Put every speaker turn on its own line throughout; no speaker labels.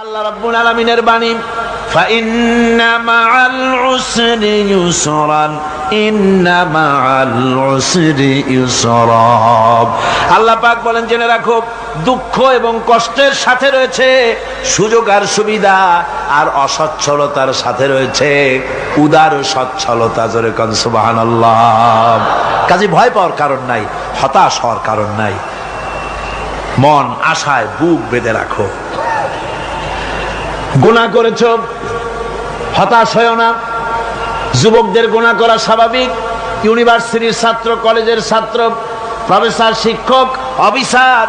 আল্লাহ রাব্বুল আলামিনের বাণী, ফাইন্না মাআল উসরি ইউসরান, ইন্না মাআল উসরি ইউসরা। আল্লাহ পাক বলেন, জেনে রাখো, দুঃখ এবং কষ্টের সাথে রয়েছে সুযোগ আর সুবিধা, আর অসচ্ছলতার সাথে রয়েছে উদার সচ্ছলতা। জোরে কোন সুবহানাল্লাহ। কাজে ভয় পাওয়ার কারণ নাই, হতাশ হওয়ার কারণ নাই। মন আশায় বুক বেঁধে রাখো। গুনাহ করেছো, হতাশ হয়ো না। যুবকদের গুনাহ করা স্বাভাবিক। ইউনিভার্সিটির ছাত্র, কলেজের ছাত্র, প্রফেসর, শিক্ষক, অফিসার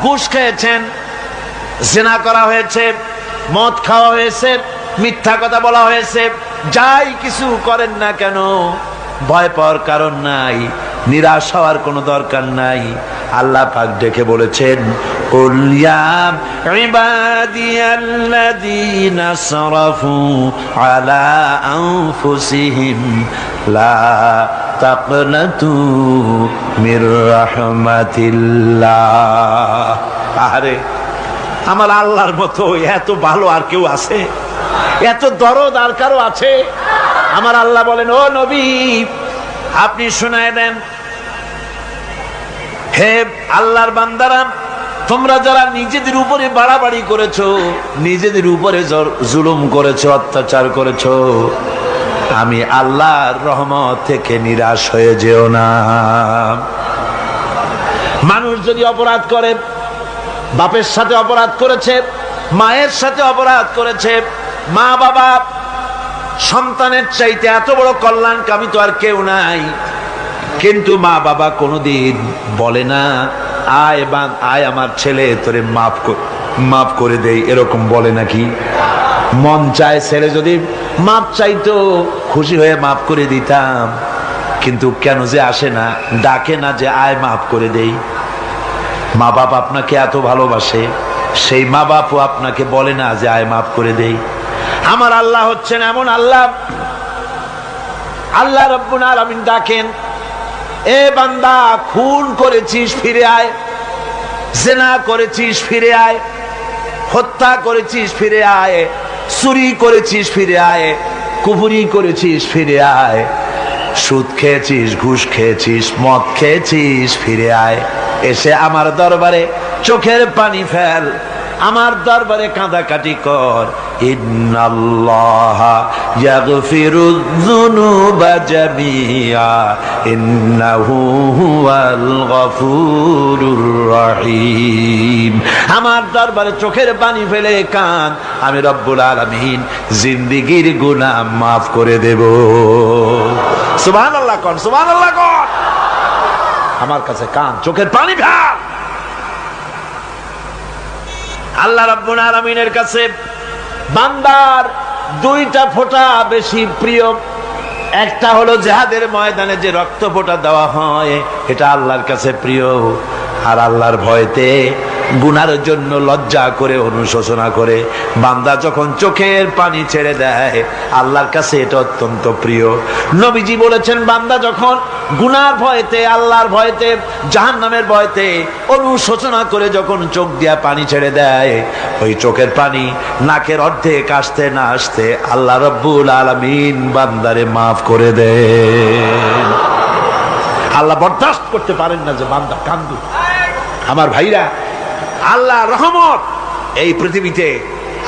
ঘুষ খেয়েছেন, জিনা করা হয়েছে, মদ খাওয়া হয়েছে, মিথ্যা কথা বলা হয়েছে, যাই কিছু করেন না কেন ভয় পাওয়ার কারণ নাই, নিরাশ হওয়ার কোনো দরকার নাই। আল্লাহ পাক ডেকে বলেছেন, কুল ইয়া ইবাদিয়াল্লাযীনা আসরাফু আলা আনফুসিহিম লা তাকনাতু মির রাহমাতিল্লাহ। আরে আমার আল্লাহর মতো এত ভালো আর কেউ আছে? এত দরদ আর কারো আছে? আমার আল্লাহ বলেন, ও নবী, আপনি শুনায় দেন, হে আল্লাহর বান্দারা, তোমরা যারা নিজেদের উপরে বাড়াবাড়ি করেছো, নিজেদের উপরে জুলুম করেছো, অত্যাচার করেছো, আমি আল্লাহর রহমত থেকে নিরাশ হয়ে যেও না। মানুষ যদি অপরাধ করে, বাপের সাথে অপরাধ করেছে, মায়ের সাথে অপরাধ করেছে, মা বাবা সন্তানের চাইতে এত বড় কল্যাণকামী তো আর কেউ নাই, কিন্তু মা বাবা কোনোদিন বলে না, আয় আমার ছেলে তোরে মাফ করে দেই, এরকম বলে নাকি? মন চায় ছেলে যদি মাপ চাইতো, খুশি হয়ে মাফ করে দিতাম, কিন্তু কেন যে আসে না, ডাকে না যে আয় মাফ করে দেই। মা বাপ আপনাকে এত ভালোবাসে, সেই মা বাপও আপনাকে বলে না যে আয় মাফ করে দেই। আমার আল্লাহ হচ্ছেন এমন আল্লাহ, আল্লাহ রাব্বুল আলামিন ডাকেন, এ বান্দা, খুন করেছিস ফিরে আয়, জিনা করেছিস ফিরে আয়, হত্যা করেছিস ফিরে আয়, চুরি করেছিস ফিরে আয়, কুফরি করেছিস ফিরে আয়, সুদ খেয়েছিস, ঘুষ খেয়েছিস, মদ খেয়েছিস ফিরে আয়। এসে আমার দরবারে চোখের পানি ফেল, আমার দরবারে কাঁদাকাটি কর। ইন্নাল্লাহা ইয়াগফিরুয যুনুবা জামিআ ইন্নাহু হুয়াল গফুরুর রহিম। আমার দরবারে চোখের পানি ফেলে কাঁদ, আমি রব্বুল আলামিন জিন্দেগীর গুনাহ মাফ করে দেব। সুবহানাল্লাহ কোন, সুবহানাল্লাহ কোন। আমার কাছে কান, চোখের পানি ফেল। আল্লাহ রাব্বুল আলামিনের কাছে বান্দার দুইটা ফোঁটা বেশি প্রিয়। একটা হলো জিহাদের ময়দানে যে রক্ত ফোঁটা দেওয়া হয়, এটা আল্লাহর কাছে প্রিয়। আর আল্লাহর ভয়তে গুনার জন্য লজ্জা করে, অনুশোচনা করে বান্দা যখন চোখের পানি ছেড়ে দেয়, আল্লাহর কাছে এটা অত্যন্ত প্রিয়। নবীজি বলেছেন, বান্দা যখন গুনার ভয়তে, আল্লাহর ভয়তে, জাহান্নামের ভয়তে অনুশোচনা করে যখন চোখ দিয়া পানি ছেড়ে দেয়, ওই চোখের পানি নাকের অর্ধেক আসতে না আসতে আল্লাহ রাব্বুল আলামিন বান্দারে মাফ করে দেন। আল্লাহ বরদাস্ত করতে পারেন না যে বান্দা কান্দু। আমার ভাইরা, আল্লাহ রহমত, এই পৃথিবীতে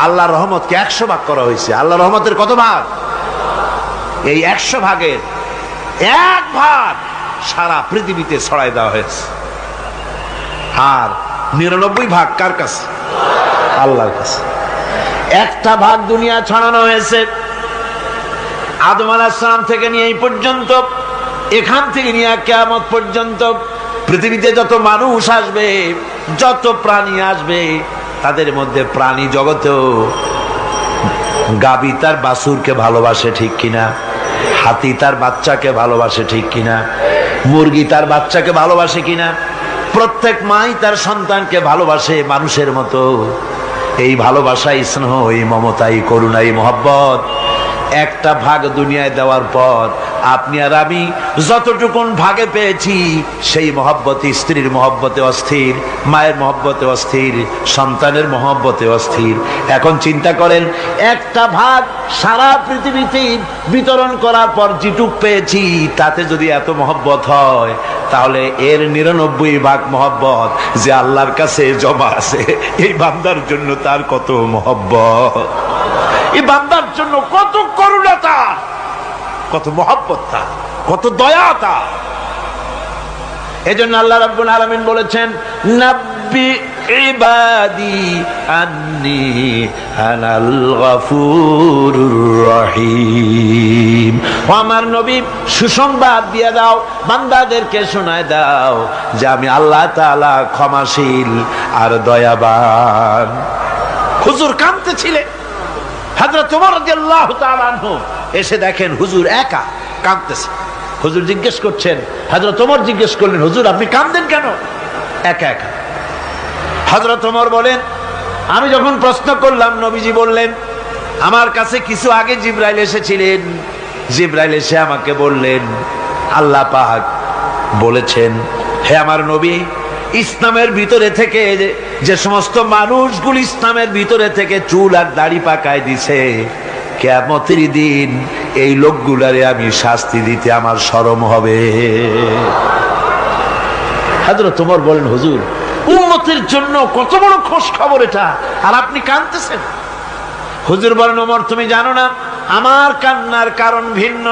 আল্লাহ রহমতকে 100 ভাগ করা হয়েছে। আল্লাহ রহমতের কত ভাগ? এই 100 ভাগের 1 ভাগ সারা পৃথিবীতে ছড়াই দেওয়া হয়েছে। আর 99 ভাগ কার কাছে? আল্লাহর কাছে। একটা ভাগ দুনিয়া ছড়ানো হয়েছে আদম আলাইহিস সালাম থেকে নিয়ে এই পর্যন্ত, এখান থেকে নিয়ে কিয়ামত পর্যন্ত পৃথিবীতে যত মানুষ আসবে, যত প্রাণী আসবে, তাদের মধ্যে প্রাণী জগতেও গাবি তার বাছুরকে ভালোবাসে, ঠিক কিনা? হাতি তার বাচ্চাকে ভালোবাসে, ঠিক কিনা? মুরগি তার বাচ্চাকে ভালোবাসে কিনা? প্রত্যেক মাই তার সন্তানকে ভালোবাসে মানুষের মতো। এই ভালোবাসা, স্নেহ, এই মমতা, এই করুণা, এই মহব্বত একটা ভাগ দুনিয়ায় দেওয়ার পর আপনি আর আমি যতটুকুন ভাগে পেয়েছি সেই মহব্বতে, স্ত্রীর মহব্বতে অস্থির, মায়ের মহব্বতে অস্থির, সন্তানের মহব্বতে অস্থির। এখন চিন্তা করেন, একটা ভাগ সারা পৃথিবীতে বিতরণ করার পর যেটুক পেয়েছি তাতে যদি এত মহব্বত হয়, তাহলে এর 99 ভাগ মহব্বত যে আল্লাহর কাছে জমা আছে, এই বান্দার জন্য তার কত মহব্বত, এই বান্দার জন্য কত করুণা তার, কত মহব্বত তার, কত দয়া তার। এজন্য আল্লাহ রাব্বুল আলামিন বলেছেন, নাব্বি ইবাদি আন্নী আনাল গফুরুর রহিম। ও আমার নবী, সুসংবাদ দিয়ে দাও, বান্দাদেরকে শোনায় দাও যে আমি আল্লাহ তাআলা ক্ষমাশীল আর দয়াবান। হুজুর কাঁদতেছিলেন, হযরত ওমর রাদিয়াল্লাহু তাআলা আনহু এসে দেখেন হুজুর একা কাঁদতেছে। হুজুর জিজ্ঞেস করছেন, হযরত ওমর জিজ্ঞেস করলেন, হুজুর আপনি কাঁদেন কেন একা একা? হযরত ওমর বলেন, আমি যখন প্রশ্ন করলাম নবীজি বললেন, আমার কাছে কিছু আগে জিবরাইল এসেছিলেন, জিবরাইল এসে আমাকে বললেন আল্লাহ পাক বলেছেন, হে আমার নবী, ইসলামের ভিতরে থেকে যে সমস্ত মানুষগুলো ইসলামের ভিতরে থেকে চুল আর দাড়ি পাকায় দিছে, কিয়ামতের দিন এই লোকগুলারে আমি শাস্তি দিতে আমার শরম হবে। হযরত ওমর বলেন, হুজুর উম্মতের জন্য কত বড় খোঁজ খবর এটা, আর আপনি কাঁদতেছেন। হুজুর বলেন, ওমর তুমি জানো না আমার কান্নার কারণ ভিন্ন।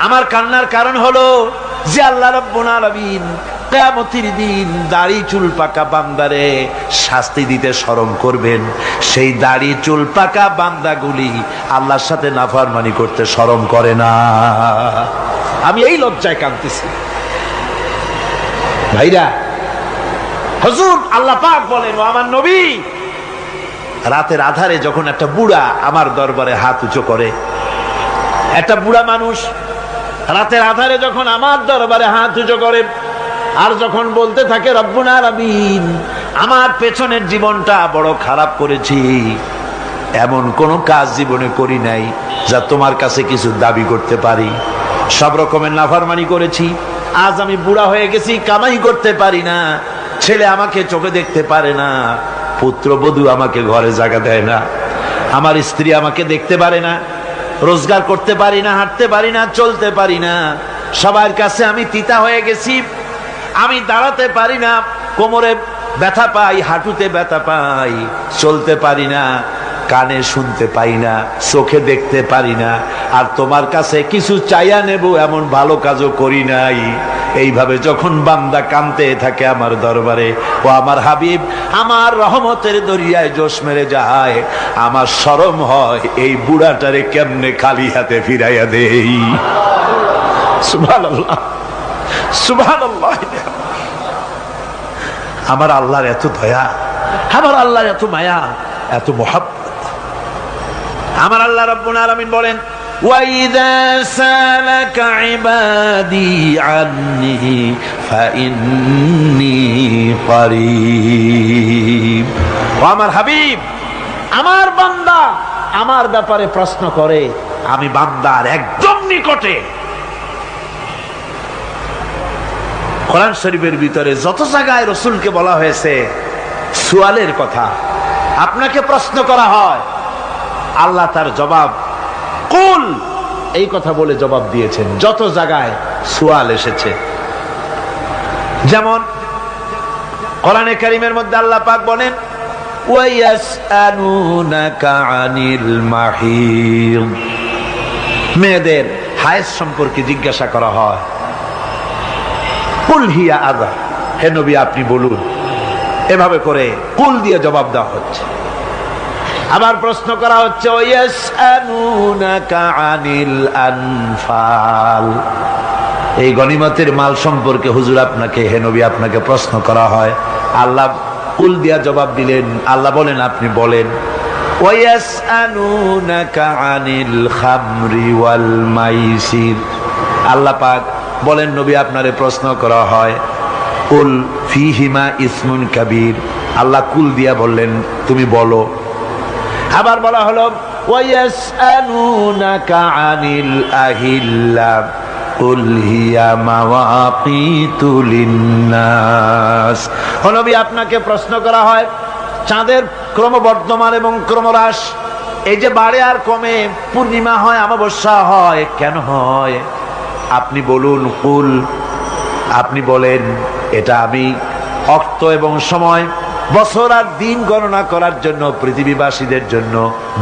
আমার কান্নার কারণ হলো যে আল্লাহ রাব্বুল আলামিন কিয়ামতের দিন দাড়ি চুল পাকা বান্দারে শাস্তি দিতে শরম করবেন, সেই দাড়ি চুল পাকা বান্দাগুলি আল্লাহর সাথে নাফরমানি করতে শরম করে না। আমি এই লজ্জায় কাঁদতেছি। ভাইরা, হুজুর আল্লাহ পাক বলেন, ও আমার নবী, রাতের আধারে যখন একটা বুড়া আমার দরবারে হাত উঁচু করে, একটা বুড়া মানুষ রাতের আধারে যখন আমার দরবারে হাত উঁচু করে আর যখন বলতে থাকে, রব্বুল আলামিন আমার পেছনের জীবনটা বড় খারাপ করেছি, এমন কোন কাজ জীবনে করি নাই যা তোমার কাছে কিছু দাবি করতে পারি, সব রকমের নাফরমানি করেছি, আজ আমি বুড়া হয়ে গেছি, কামাই করতে পারি না, ছেলে আমাকে চোখে দেখতে পারে না, পুত্রবধূ আমাকে ঘরে জায়গা দেয় না, আমার স্ত্রী আমাকে দেখতে পারে না, রোজগার করতে পারি না, হাঁটতে পারি না, চলতে পারি না, সবার কাছে আমি তিতা হয়ে গেছি, আমি দাঁড়াতে পারি না, কোমরে ব্যথা পাই, হাঁটুতে ব্যথা পাই, চলতে পারি না, কানে শুনতে পাই না, চোখে দেখতে পারি না, আর তোমার কাছে কিছু চাইয়া নেব এমন ভালো কাজও করি নাই। এইভাবে যখন বান্দা কাঁদতে থাকে আমার দরবারে, ও আমার হাবিব আমার রহমতের দরিয়ায় জোশ মেরে যায়, আমার শরম হয় এই বুড়াটারে কেমনে খালি হাতে ফিরাইয়া দেই। সুবহানাল্লাহ, সুবহানাল্লাহ। আমার আল্লাহর এত দয়া, আমার আল্লাহর এত মায়া, এত মহব্বত। আমার আল্লাহ রাব্বুল আলামিন বলেন, وَإِذَا سَأَلَكَ عِبَادِي عَنِّي فَإِنِّي قَرِيبٌ। আমার হাবিব, আমার বান্দা আমার ব্যাপারে প্রশ্ন করে, আমি বান্দার একদম নিকটে। কোরআন শরীফের ভিতরে যত জায়গায় রাসূলকে বলা হয়েছে সুয়ালের কথা, আপনাকে প্রশ্ন করা হয়, আল্লাহ তার জবাব কুল এই কথা বলে জবাব দিয়েছেন। যত জায়গায় সুয়াল এসেছে, যেমন কোরআনে কারীমের মধ্যে আল্লাহ পাক বলেন, ওয়ায়াসআলুনাকা আনিল মাহিদ, মেয়েদের হায়েজ সম্পর্কে জিজ্ঞাসা করা হয়, কুল হিয়া আযা, হে নবী আপনি বলুন। এভাবে করে কুল দিয়ে জবাব দেওয়া হচ্ছে। আবার প্রশ্ন করা হচ্ছে, ওয়ায়াসআলুনাকা আনিল আনফাল, এই গনিমতের মাল সম্পর্কে হুজুর আপনাকে, হে নবী আপনাকে প্রশ্ন করা হয়। আল্লাহ কুল দিয়া জবাব দিলেন, আল্লাহ বলেন আপনি বলেন। ওয়ায়াসআলুনাকা আনিল খামরি ওয়াল মাইসির, আল্লাহ পাক বলেন নবী আপনারে প্রশ্ন করা হয়, কুল ফিহিমা ইসমুন কাবীর, আল্লাহ কুল দিয়া বললেন তুমি বলো। আবার বলা হলো ওয়ায়াসআলুনাকা আনিল আহিল্লা, কুল হিয়া মাওয়াকিতু লিন্নাস। ও নবী, আপনাকে প্রশ্ন করা হয় চাঁদের ক্রমবর্ধমান এবং ক্রমহ্রাস, এই যে বাড়ে আর কমে, পূর্ণিমা হয় অমাবস্যা হয়, কেন হয়? আপনি বলুন, কুল, আপনি বলেন, এটা আমি অক্ত এবং সময়, বছর আর দিন গণনা করার জন্য পৃথিবীবাসীদের জন্য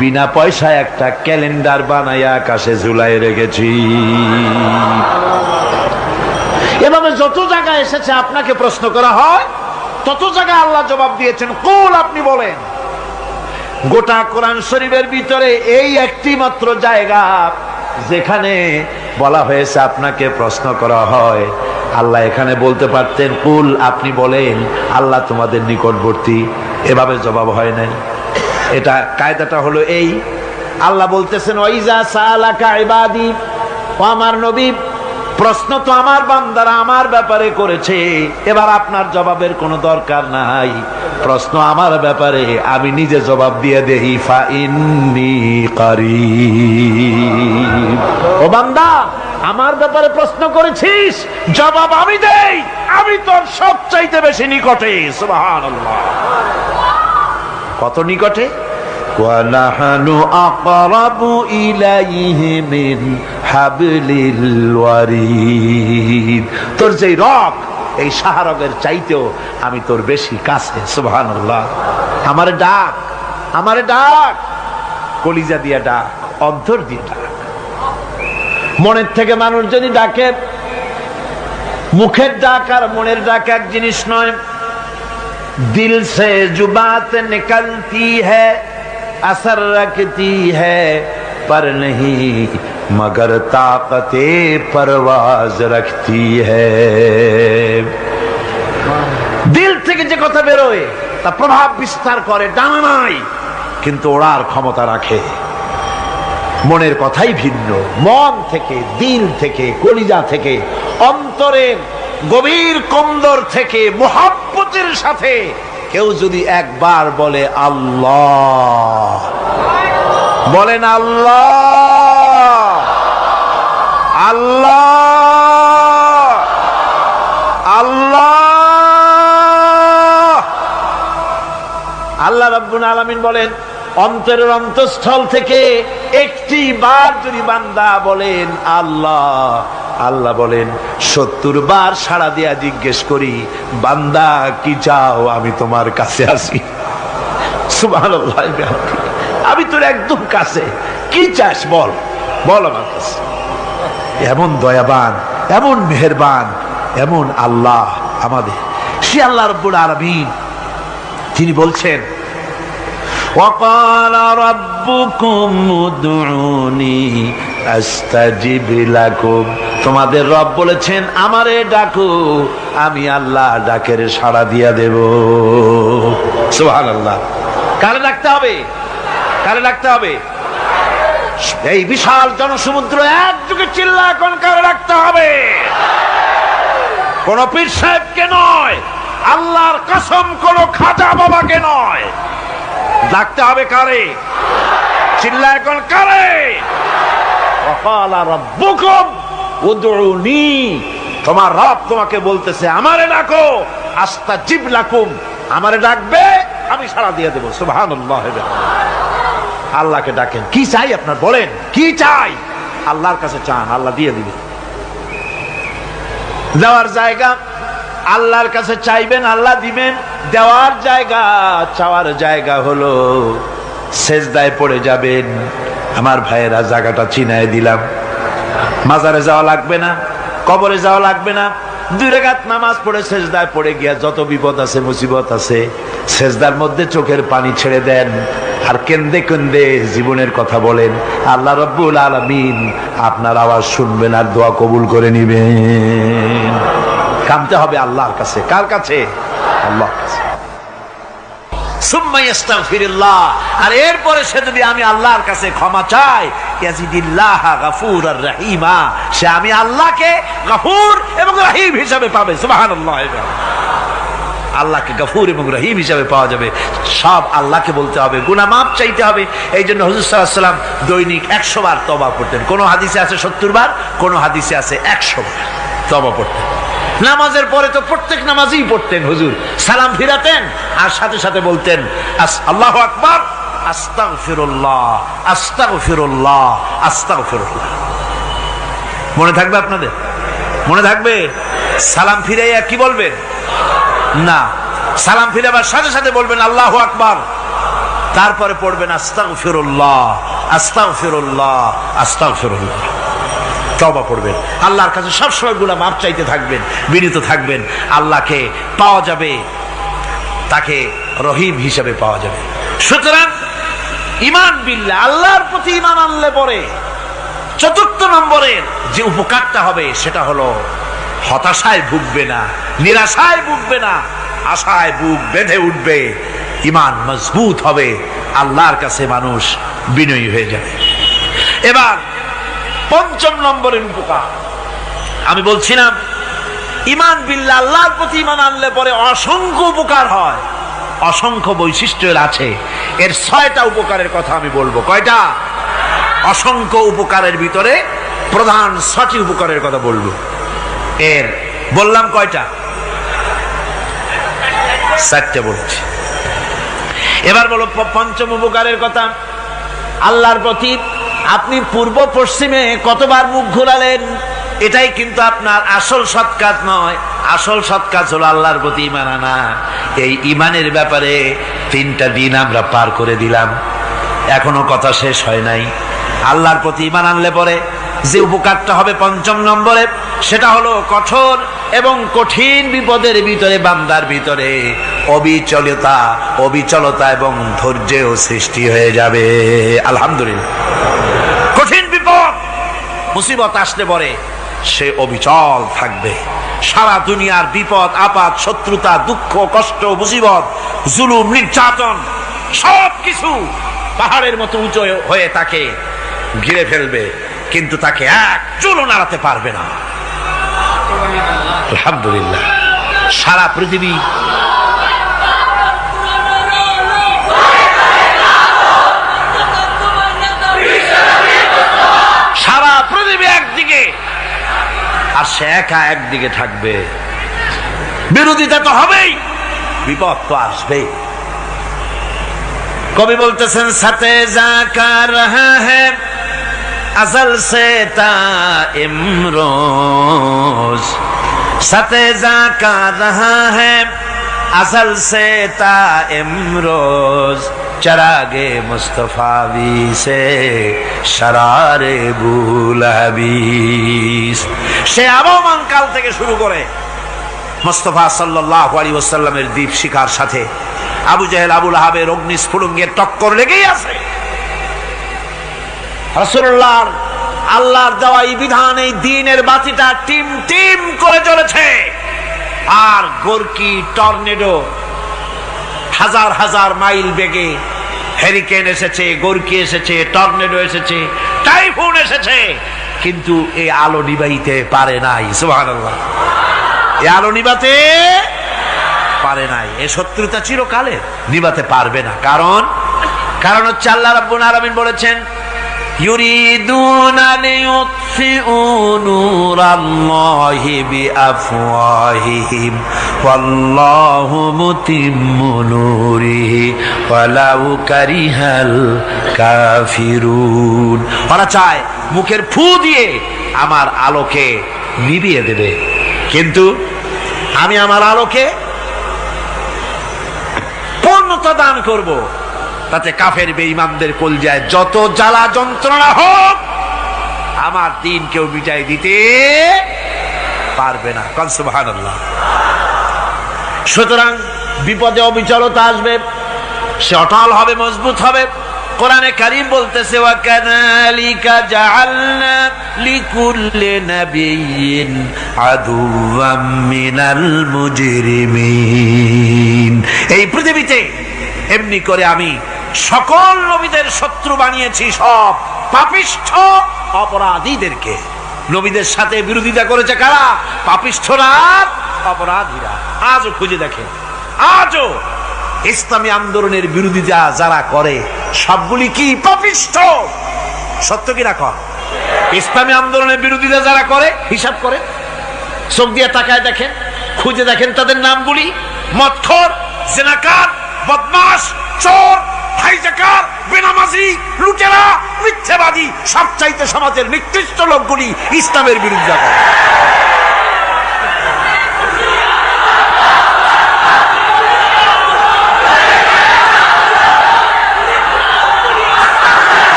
বিনা পয়সায় একটা ক্যালেন্ডার বানাইয়া আকাশে ঝুলাই রেখেছি। এভাবে যত জায়গায় এসেছে আপনাকে প্রশ্ন করা হয়, তত জায়গায় আল্লাহ জবাব দিয়েছেন কুল, আপনি বলেন। গোটা কোরআন শরীফের ভিতরে এই একটি মাত্র জায়গা যেখানে বলা হয়েছে আপনাকে প্রশ্ন করা হয়। আল্লাহ এখানে বলতে পারতেন কুল, আপনি বলেন, আল্লাহ তোমাদের নিকটবর্তী, এভাবে জবাব হয় নাই। এটা কায়দাটা হলো এই, আল্লাহ বলতেছেন ওয়াইজা সালাকা ইবাদি, ও আমার নবী, প্রশ্ন তো আমার বান্দারা আমার ব্যাপারে করেছে, এবার আপনার জবাবের কোনো দরকার নাই। প্রশ্ন আমার ব্যাপারে, আমি নিজে জবাব দিয়ে দেই, ফা ইন্নী কারীব। ও বান্দা, আমার ব্যাপারে প্রশ্ন করেছিস, জবাব আমি দেই, আমি তোর সবচাইতে বেশি নিকটে। সুবহানাল্লাহ। কত নিকটে? ওয়া নাহনু আকরাবু ইলাইহি মিন হাবলিল ওয়ারিদ। তোর যে রগ, এই শাহরগের চাইতেও আমি তোর বেশি কাছে। সুবহানাল্লাহ। আমারে ডাক, আমারে ডাক, কলিজা দিয়া ডাক, অন্তর দিয়ে ডাক। মনের থেকে মানুষ যদি ডাকে, মুখের ডাক আর মনের ডাক এক জিনিস নয়। দিল সে जो बात निकलती है असर रखती है पर नहीं मगर ताकते परवाज रखती है। দিল থেকে যে কথা বেরোয় তা প্রভাব বিস্তার করে, ডানা নাই কিন্তু ওড়ার ক্ষমতা রাখে। মনের কথাই ভিন্ন। মন থেকে, দিল থেকে, কলিজা থেকে, অন্তরের গভীর কন্দর থেকে মুহাব্বতের সাথে কেউ যদি একবার বলে আল্লাহ, বলেন আল্লাহ, আল্লাহ, আল্লাহ। আল্লাহ রাব্বুল আলামিন বলেন, অন্তরের অন্তঃস্থল থেকে একটি বার যদি বান্দা বলেন আল্লাহ, আল্লাহ বলেন 70 বার সাড়া দিয়া জিজ্ঞেস করি, বান্দা কি চাও, আমি তোমার কাছে আসি। সুবহানাল্লাহ। আমি তোর একদম কাছে, কি চাস বল, বল আমার কাছে। এমন দয়াবান, এমন মেহেরবান, এমন আল্লাহ আমাদের। সে আল্লাহ রাব্বুল আলামিন, তিনি বলছেন وقال ربكم ادعوني استجب لكم। তোমাদের রব বলেছেন আমারে ডাকো, আমি আল্লাহ ডাকের সাড়া দিয়া দেব। সুবহানাল্লাহ। কারে ডাকতে হবে? কারে ডাকতে হবে? এই বিশাল জনসমুদ্র একযোগে চিল্লা কোন কারে ডাকতে হবে? কোন পীর সাহেবকে নয়, আল্লাহর কসম কোন খাজা বাবাকে নয়। ডাকতে হবে কারে? চিল্লা এখন কারে? ওয়াকালা রাব্বুকুম উদউনি। তোমার রব তোমাকে বলতেছে আমারে ডাকো, আস্তাজিব লাকুম, আমারে ডাকবে আমি সাড়া দিয়ে দেব। সুবহানাল্লাহ। আল্লাহকে ডাকেন। কি চাই আপনার বলেন, কি চাই? আল্লাহর কাছে চান, আল্লাহ দিয়ে দিবে। দেওয়ার জায়গা আল্লাহর কাছে চাইবেন, আল্লাহ দিবেন। দেওয়ার জায়গা, চাওয়ার জায়গা হলো সেজদায় পড়ে যাবেন। আমার ভাইয়েরা, জায়গাটা চিনায় দিলাম। মাজারে যাওয়া লাগবে না, কবরে যাওয়া লাগবে না। 2 রাকাত নামাজ পড়ে সেজদায় পড়ে গিয়া যত বিপদ আছে, মুসিবত আছে, সেজদার মধ্যে চোখের পানি ছেড়ে দেন আর কেন্দে কেন্দে জীবনের কথা বলেন। আল্লাহ রাব্বুল আলামিন আপনার আওয়াজ শুনবেন আর দোয়া কবুল করে নিবেন। কামতে হবে আল্লাহর কাছে। কার কাছে? আল্লাহর কাছে। সুম্মা ইস্তাগফিরুল্লাহ। আর এরপরে সে যদি আমি আল্লাহর কাছে ক্ষমা চাই, ইয়াজিদিল্লাহ গফুরার রহিমা, সে আমি আল্লাহকে গফুর এবং রহিম হিসাবে পাবে। সুবহানাল্লাহ। আল্লাহকে গফুর এবং রহিম হিসাবে পাওয়া যাবে। সব আল্লাহকে বলতে হবে, গুনাহ মাফ চাইতে হবে। এই জন্য হুজুর সাল্লাল্লাহু আলাইহি ওয়াসাল্লাম দৈনিক 100 বার তওবা করতেন। কোন হাদিসে আছে 70 বার, কোন হাদিসে আছে 100 বার তওবা করতেন। নামাজের পরে তো প্রত্যেক নামাজই পড়তেন হুজুর, সালাম ফিরাতেন আর সাথে সাথে বলতেন আল্লাহু আকবার, আস্তাগফিরুল্লাহ, আস্তাগফিরুল্লাহ, আস্তাগফিরুল্লাহ। মনে থাকবে আপনাদের? মনে থাকবে? সালাম ফিরাইয়া কি বলবেন? না, সালাম ফিরাবার সাথে সাথে বলবেন আল্লাহু আকবার, তারপরে পড়বেন আস্তাগফিরুল্লাহ, আস্তাগফিরুল্লাহ, আস্তাগফিরুল্লাহ। তওবা পড়বেন, আল্লাহর কাছে সবসময় গুনাহ মাফ চাইতে থাকবেন, বিনীত থাকবেন। আল্লাহকে পাওয়া যাবে, তাকে রহিম হিসেবে পাওয়া যাবে। সুতরাং ঈমান বিল্লাহ, আল্লাহর প্রতি ঈমান আনলে পরে চতুর্থ নম্বরের যে উপকারটা হবে সেটা হলো হতাশায় ভুগবে না, নিরাশায় ভুগবে না, আশায় বুক বেঁধে উঠবে, ঈমান মজবুত হবে, আল্লাহর কাছে মানুষ বিনয়ী হয়ে যাবে। এবার পঞ্চম নম্বরের উপকার আমি বলছিলাম, ঈমান বিল্লাহ, আল্লাহর প্রতি ঈমান আনলে পরে অসংখ্য উপকার হয়, অসংখ্য বৈশিষ্ট্য আছে। এর 6টা উপকারের কথা আমি বলবো। কয়টা? অসংখ্য উপকারের ভিতরে প্রধান 6টি উপকারের কথা বলবো। এর বললাম কয়টা? 4টে বলছি। এবার বলো পঞ্চম উপকারের কথা। আল্লাহর প্রতি আপনি পূর্ব পশ্চিমে কতবার মুখ ঘোরালেন, এটাই কিন্তু আপনার আসল সৎ কাজ নয়। আসল সৎ কাজ হলো আল্লাহর প্রতি ঈমান আনা। এই ঈমানের ব্যাপারে 3টা দিন আমরা পার করে দিলাম, এখনো কথা শেষ হয় নাই। আল্লাহর প্রতি ঈমান আনলে পরে যে উপকারটা হবে পঞ্চম নম্বরে, সেটা হলো কঠোর এবং কঠিন বিপদের ভিতরে বান্দার ভিতরে অবিচলতা এবং ধৈর্যের সৃষ্টি হয়ে যাবে। আলহামদুলিল্লাহ। কঠিন বিপদ মুসিবত আসলে পরে সে অবিচল থাকবে। সারা দুনিয়ার বিপদ আপদ, শত্রুতা, দুঃখ, কষ্ট, মুসিবত, জুলুম, নির্যাতন সবকিছু পাহাড়ের মতো উঁচু হয়ে তাকে ঘিরে ফেলবে, কিন্তু তাকে এক চুলও নাড়াতে পারবে না। আলহামদুলিল্লাহ। সারা পৃথিবী একদিকে আর সে একা একদিকে থাকবে। বিরোধিতা তো হবেই, বিপদ তো আসবেই। কবি বলতেছেন, সাথে জাকা রহা হ্যায় अज़ल से ता इमरोज, सतेजा का रहा है अज़ल से ता इमरोज, चरागे मुस्तफावी से शरारे बुलहबीस। সে আবহমান কাল থেকে শুরু করে মুস্তাফা সাল্লাল্লাহু আলাইহি ওয়াসাল্লামের দীপ শিখার সাথে আবু জেহেল, আবু লাহাবের অগ্নিস্ফুলিঙ্গের টক্কর লেগেই আছে। রাসূলুল্লাহর আল্লাহর দেওয়া এই বিধান, এই দ্বীনের বাতিটা টিম টিম করে জ্বলেছে। আর গোরকি, টর্নেডো, হাজার হাজার মাইল বেগে হেরিকেন এসেছে, গোরকি এসেছে, টর্নেডো এসেছে, টাইফুন এসেছে, কিন্তু এই আলো নিবাইতে পারে নাই। সুবহানাল্লাহ। এই আলো নিবাতে পারে নাই। এই শত্রুতা চিরকালের, নিবাতে পারবে না। কারণ হচ্ছে আল্লাহ রাব্বুল আলামিন বলেছেন, ইউরিদুনা লিইউতফিউ নূরাল্লাহি বিআফওয়াহিহিম ওয়াল্লাহু মুতিম্মু নূরিহি ওয়ালাউ কারিহাল কাফিরুন। ওরা চায় মুখের ফু দিয়ে আমার আলোকে নিভিয়ে দেবে, কিন্তু আমি আমার আলোকে পূর্ণতা দান করব। তাতে কাফের বেঈমানদের কলজায় যত জ্বালা যন্ত্রণা হোক, আমার দ্বীন কেউ মিটাই দিতে পারবে না। কাল সুবহানাল্লাহ। সুতরাং বিপদে অবিচলতা আসবে, সে অটল হবে, মজবুত হবে। কোরআনে কারীম বলতেছে, ওয়া কাযালিকা জাআলনা লিকুল্লি নাবিয়্যিন আদুওয়াম মিনাল মুজরিমিন। এই পৃথিবীতে এমনি করে আমি সকল নবীদের শত্রু বানিয়েছি, সব পাপিষ্ঠ অপরাধীদেরকে। নবীদের সাথে বিরোধিতা করেছে কারা? পাপিষ্ঠরা, অপরাধীরা। আজও খুঁজে দেখেন আজও ইসলামী আন্দোলনের বিরোধিতা যারা করে সবগুলি কি পাপিষ্ঠ? সত্য কিনা কর? ইসলামী আন্দোলনের বিরোধিতা যারা করে হিসাব করে, চোখ দিয়ে তাকায় দেখেন, খুঁজে দেখেন তাদের নামগুলি। মদখোর, জেনাকার, বদমাশ, চোর, হাইজাকার, বেনামাজি, লুটেরা, মিথ্যাবাদী, সবচাইতে সমাজের নিকৃষ্ট লোকগুলি ইসলামের বিরোধিতা করে।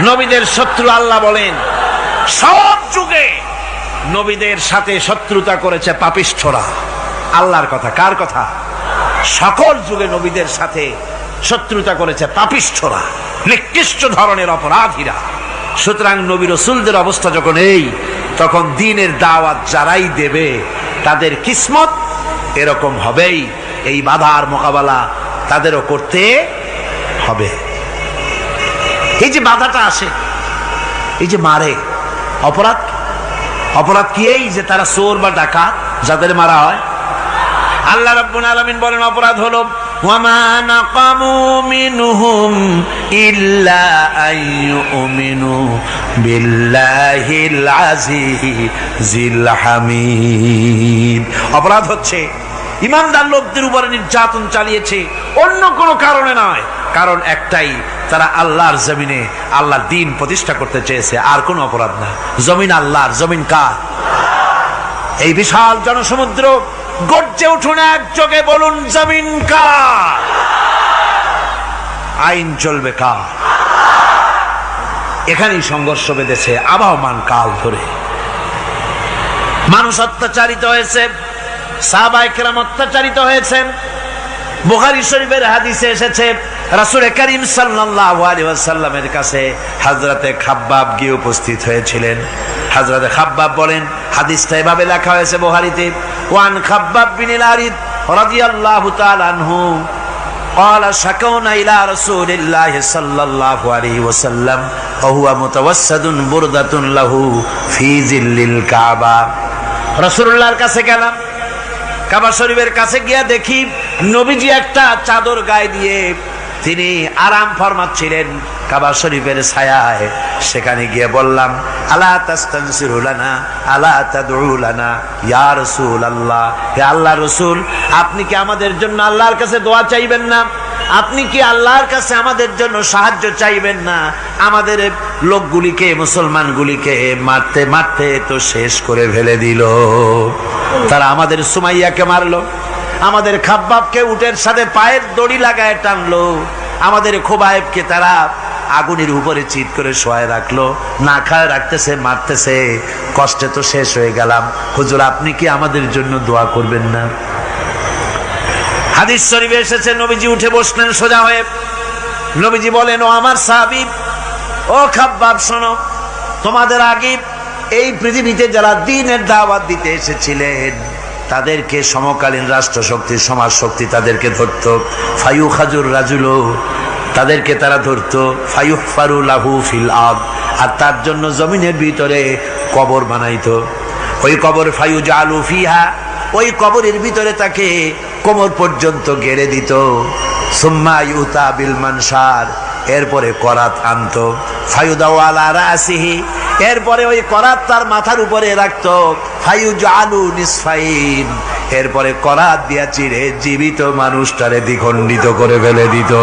নবীদের শত্রু আল্লাহ বলেন সব যুগে নবীদের সাথে শত্রুতা করেছে পাপিষ্ঠরা। আল্লাহর কথা, কার কথা? সকল যুগে নবীদের সাথে শত্রুতা করেছে পাপিষ্ঠরা, নিকৃষ্ট ধরনের অপরাধীরা। সুতরাং নবী রাসূলদের অবস্থা যখন এই, তখন দ্বীনের দাওয়াত যারাই দেবে তাদের কিসমত এরকম হবেই। এই বাধার মোকাবেলা তাদেরও করতে হবে। এই যে বাধাটা আসে, এই যে মারে, অপরাধ কি? এই যে তারা চোর বা ডাকাত যাদের মারা হয়। আল্লাহ রাব্বুল আলামিন বলেন অপরাধ হলো ওয়ামা নাকামু মিনহুম ইল্লা আইয়ুমিনু বিল্লাহিল আজিজিল হামিদ। অপরাধ হচ্ছে ইমানদার লোকদের উপরে নির্যাতন চালিয়েছে, অন্য কোনো কারণে নয়। কারণ একটাই, তারা আল্লাহর জমিনে আল্লাহর দ্বীন প্রতিষ্ঠা করতে চেয়েছে, আর কোনো অপরাধ না। জমিন আল্লাহর, জমিন কার? এই বিশাল জনসমুদ্র গর্জে উঠুন একযোগে, বলুন জমিন কার? আইন চলবে কার? এখানেই সংঘর্ষ বেঁধেছে আবহমান কাল ধরে। মানুষ অত্যাচারিত হয়েছে, সাহাবায়ে কেরাম অত্যাচারিত হয়েছেন। বুখারী শরীফের হাদিসে এসেছে রাসূল করিম সাল্লাল্লাহু আলাইহি ওয়াসাল্লামের কাছে হযরতে খাব্বাব গিয়ে উপস্থিত হয়েছিলেন। হযরতে খাব্বাব বলেন, হাদিসটা এভাবে লেখা হয়েছে বুখারীতে, ওয়ান খাব্বাব বিন আল-আরিদ রাদিয়াল্লাহু তাআলা আনহু قال شكونا إلى رسول الله صلى الله عليه وسلم وهو متوسد بردة له في ظل الكعبة। রাসূলুল্লাহর কাছে গেলাম, কাবা শরীফের কাছে গিয়া দেখি নবীজি একটা চাদর গায়ে দিয়ে তিনি আরাম ফরমাচ্ছিলেন কাবা শরীফের ছায়ায়। সেখানে গিয়ে বললাম, আলা তাস্তানসিরু লানা আলা তাদউ লানা ইয়া রাসূলুল্লাহ, হে আল্লাহর রাসূল, আপনি কি আমাদের জন্য আল্লাহর কাছে দোয়া চাইবেন না? আপনি কি আল্লাহর কাছে আমাদের জন্য সাহায্য চাইবেন না? আমাদের লোকগুলিকে, মুসলমানগুলিকে মারতে মারতে তো শেষ করে ফেলে দিল। তারা আমাদের সুমাইয়াকে মারলো, আমাদের খাব্বাবকে উটের সাথে পায়ের দড়ি লাগায় টানলো, আমাদের খোবায়েবকে তারা আগুনের উপরে চিৎ করে শোয়ায় রাখলো, না খায় রাখতেছে, মারতেছে। কষ্টে তো শেষ হয়ে গেলাম। হুজুর, আপনি কি আমাদের জন্য দোয়া করবেন না? হাদিস শরীফে এসেছে, নবীজি উঠে বসলেন সোজা হয়ে। নবীজি বলেন, ও আমার সাহাবী, ও খাব্বাব, শোনো, তোমাদের আগে এই পৃথিবীতে যারা দ্বীনের দাওয়াত দিতে এসেছিলেন তাদেরকে সমকালীন রাষ্ট্রশক্তি, সমাজ শক্তি তাদেরকে ধরত। ফায়ুখাজুর রাজুলো, তাদেরকে তারা ধরত। ফায়ুহফারু লাহু ফিল আরদ, আর তার জন্য জমিনের ভিতরে কবর বানাইতো। ওই কবর ফায়ুজালু ফিহা, ওই কবরের ভিতরে তাকে কোমর পর্যন্ত গেড়ে দিত। সুম্মা ইউতা বিল মানশার, এরপরে করাত আনতো। ফায়ুদাউ আলা রাসিহি, এরপরে ওই করাত তার মাথার উপরে রাখতো। ফায়ুজালু নিসফাইন, এরপরে করাত দিয়া চিরে জীবিত মানুষটারে দ্বিখণ্ডিত করে ফেলে দিত।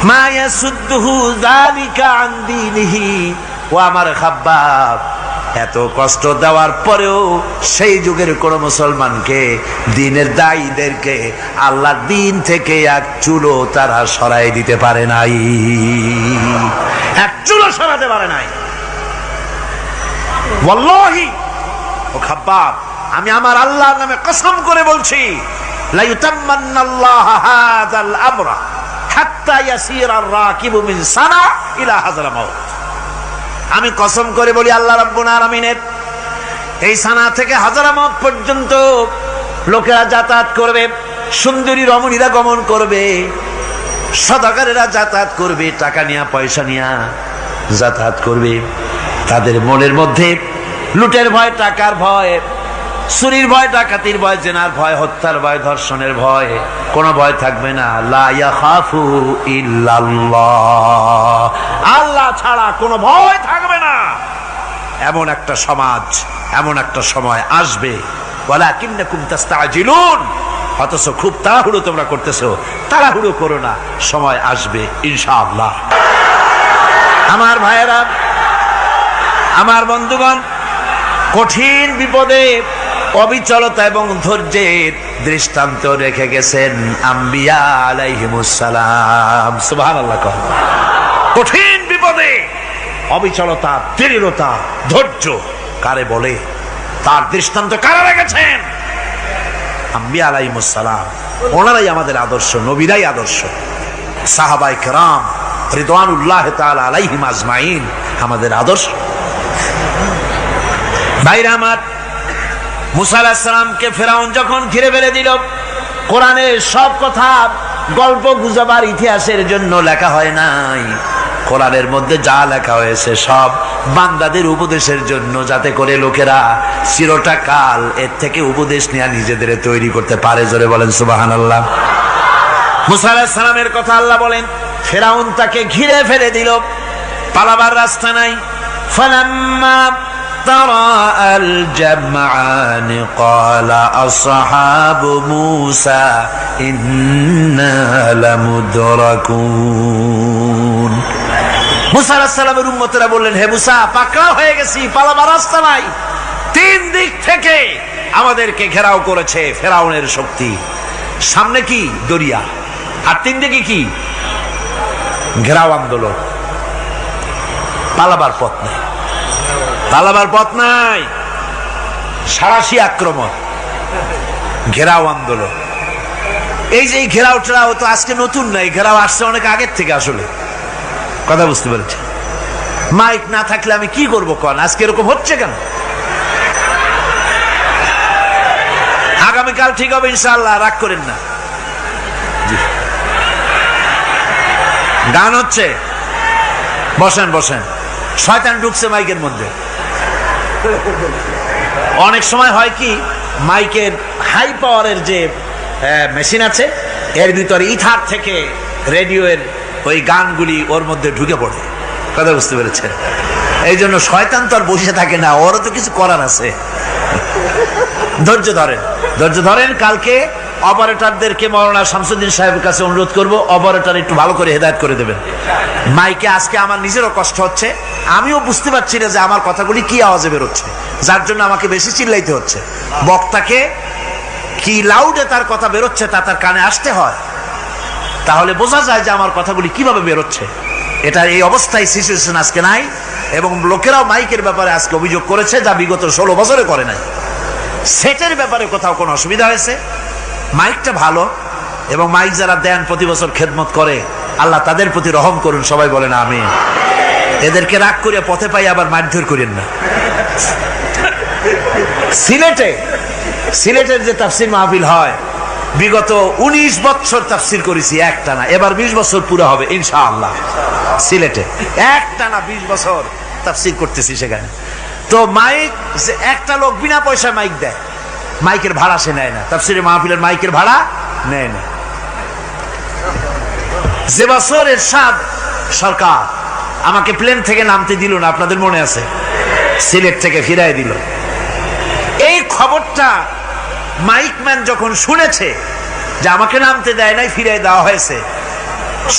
মা ইয়াসুদ্দুহু যালিকা আন দীনিহি, ও আমার খাব্বাব, এত কষ্ট দেওয়ার পরেও সেই যুগের কোন মুসলমানকে, দ্বীনের দায়ীদেরকে আল্লাহর দ্বীন থেকে এক চুলো তারা সরাই দিতে পারে নাই, এক চুলো সরাতে পারে নাই। ওয়াল্লাহি, ও খাব্বাব, আমি আমার আল্লাহর নামে কসম করে বলছি, লা ইউতাম্মান্নাল্লাহু হাযাল আমরা হাত্তা ইয়াসিরার রাকিবু মিন সানা ইলা হাযরামাউত। আমি কসম করে বলি, আল্লাহ রাব্বুল আলামিনের এই সানা থেকে হাজারামাউত পর্যন্ত লোকেরা যাতায়াত করবে, সুন্দরী রমণীরা গমন করবে, সদাগরেরা যাতায়াত করবে, টাকা নিয়া পয়সা নিয়া যাতায়াত করবে। তাদের মনের মধ্যে লুটের ভয়, টাকার ভয়, চুরির ভয়, ডাকাতির ভয়, জেনার ভয়, হত্যার ভয়, ধর্ষণের ভয়, কোনো ভয় থাকবে না। লা ইয়াখাফু ইল্লাল্লাহ, আল্লাহ ছাড়া কোনো ভয় থাকবে না। এমন একটা সমাজ, এমন একটা সময় আসবে। ওয়ালাকিন্নাকুম তাস্তাজিলুন, অথচ খুব তাড়াহুড়ো তোমরা করতেছো। তাড়াহুড়ো করো না, সময় আসবে ইনশাআল্লাহ। আমার ভাইয়েরা, আমার বন্ধুগণ, কঠিন বিপদে অবিচলতা এবং ধৈর্যের দৃষ্টান্ত রেখে গেছেন আম্বিয়া আলাইহিমুস সালাম। সুবহানাল্লাহ। কঠিন বিপদে অবিচলতা, দৃঢ়তা, ধৈর্য কারে বলে, তার দৃষ্টান্ত কারা রেখেছেন? আম্বিয়া আলাইহিমুস সালাম। ওনারাই আমাদের আদর্শ, নবীরাই আদর্শ। সাহাবায়ে কেরাম রিদওয়ানুল্লাহ তাআলা আলাইহিম আজমাইন আমাদের আদর্শ। ভাইরা আমার, মুসা আলাইহিস সালামকে ফেরাউন যখন ঘিরে ফেলে দিল, কোরআনের সব কথা গল্প গুজবার ইতিহাসের জন্য লেখা হয় নাই। কোরআনের মধ্যে যা লেখা হয়েছে সব বান্দাদের উপদেশের জন্য, যাতে করে লোকেরা চিরটা কাল এর থেকে উপদেশ নেওয়া নিজেদের তৈরি করতে পারে। জোরে বলেন সুবহানাল্লাহ। মুসা আলাইহিস সালামের কথা আল্লাহ বলেন, ফেরাউন তাকে ঘিরে ফেলে দিল, পালাবার রাস্তা নাই। ফালাম্মা ترى الجمعان قال أصحاب موسى إنا لمدركون। মুসা আলাইহিস সালামের উম্মতেরা বললেন, হে মুসা, পাকড়াও হয়ে গেছি, পালাবার রাস্তা নাই। তিন দিক থেকে আমাদেরকে ঘেরাও করেছে ফেরাউনের শক্তি। সামনে কি? দরিয়া, আর তিন দিকে কি? ঘেরাও আন্দোলন। পালাবার পথ নেই, পালাবার পথ নাই। সারাশি আক্রমণ, ঘেরাও আন্দোলন। এই যে ঘেরাও টেরাও তো আজকে নতুন নাই, ঘেরাও আসছে অনেক আগের থেকে। আসলে কথা বুঝতে পেরেছি। মাইক না থাকলে আমি কি করবো কন? আজকে এরকম হচ্ছে কেন? আগামীকাল ঠিক হবে ইনশাআল্লাহ, রাগ করেন না। গান হচ্ছে, বসেন বসেন। শয়তান ঢুকছে মাইকের মধ্যে। অনেক সময় হয় কি, মাইকের হাই পাওয়ারের যে মেশিন আছে, এর ভিতরে ইথার থেকে রেডিওর ওই গানগুলি ওর মধ্যে ঢুকে পড়ে। কথা বুঝতে পেরেছেন? এই জন্য শয়তান তো আর বসে থাকে না, ওরও তো কিছু করার আছে। ধৈর্য ধরেন, ধৈর্য ধরেন। কালকে অপারেটরদেরকে মাওলানা শামসুদ্দিন সাহেবের কাছে অনুরোধ করব, অপারেটর একটু ভালো করে হেদায়েত করে দেবেন মাইকে। আজকে আমার নিজেরও কষ্ট হচ্ছে, আমিও বুঝতে পারছি না যে আমার কথাগুলি কি আওয়াজে বেরোচ্ছে, যার জন্য আমাকে বেশি চিল্লাইতে হচ্ছে। বক্তাকে কি লাউডে তার কথা বেরোচ্ছে তা তার কানে আসতে হয়, তাহলে বোঝা যায় যে আমার কথাগুলি কিভাবে বেরোচ্ছে। এটা এই অবস্থায় সিচুয়েশন আজকে নাই, এবং লোকেরাও মাইকের ব্যাপারে আজকে অভিযোগ করেছে, যা বিগত 16 বছরে করে নাই। সেটের ব্যাপারে কোথাও কোনো অসুবিধা হয়েছে? মাইকটা ভালো, এবং মাইক যারা দেন প্রতি বছর খেদমত করে, আল্লাহ তাদের প্রতি রহম করুন। সবাই বলেন আমিন। এদেরকে রাগ করে পথে পাই আবার মারধর করেন না। সিলেটের যে তাফসির মাহফিল হয়, বিগত 19 বছর তাফসির করেছি একটানা, এবার 20 বছর পুরো হবে ইনশাআল্লাহ। সিলেটে একটানা 20 বছর তাফসির করতেছি সেখানে। তো মাইক, একটা লোক বিনা পয়সায় মাইক দেয়, মাইকের ভাড়া সে নেয় না। তাফসিরে মাহফিলের মাইকের ভাড়া নেয় না। যে বছর এরশাদ সরকার আমাকে প্লেন থেকে নামতে দিল না, আপনাদের মনে আছে? সিলেট থেকে ফিরাই দিল। এই খবরটা মাইকম্যান যখন শুনেছে যে আমাকে নামতে দেয় নাই, ফিরাই দেওয়া হয়েছে,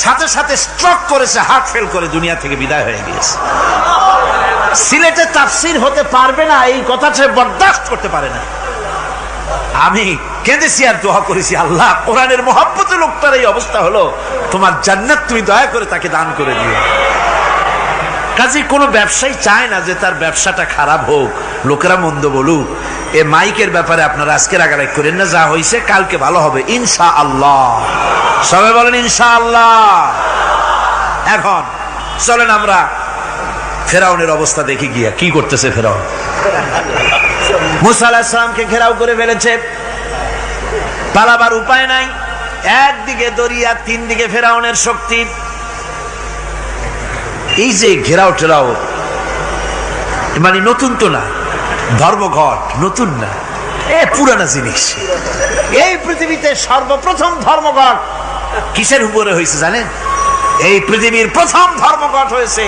সাথে সাথে স্ট্রোক করেছে, হার্ট ফেল করে দুনিয়া থেকে বিদায় হয়ে গিয়েছে। সিলেটে তাফসির হতে পারবে না, এই কথা সে বরদাস্ত করতে পারে না। আমি কেঁদেছি আর দোয়া করেছি, আল্লাহ, কোরআনের মহব্বতে লোকটার এই অবস্থা হলো, তোমার জান্নাত তুমি দয়া করে তাকে দান করে দিও। কাজে কোনো ব্যবসায়ী চায় না যে তার ব্যবসাটা খারাপ হোক, লোকেরা মন্দ বলুক। এ মাইকের ব্যাপারে আপনারা আজকে রাগারাগ করেন না, যা হয়েছে কালকে ভালো হবে ইনশাআল্লাহ। সবাই বলেন ইনশাআল্লাহ। এখন চলেন আমরা ফেরাউনের অবস্থা দেখি গিয়া কি করতেছে ফেরাউন। মুসা আলাইহিস সালামকে ঘেরাও করে ফেলেছে, পালাবার উপায় নাই। একদিকে দরিয়া, তিন দিকে ফেরাউনের শক্তি। এই যে ঘেরাও টেরাও মানে নতুন তো না, ধর্মঘট নতুন না, পুরানা জিনিস। এই পৃথিবীতে সর্বপ্রথম ধর্মঘট কিসের উপরে হয়েছে জানেন? এই পৃথিবীর প্রথম ধর্মঘট হয়েছে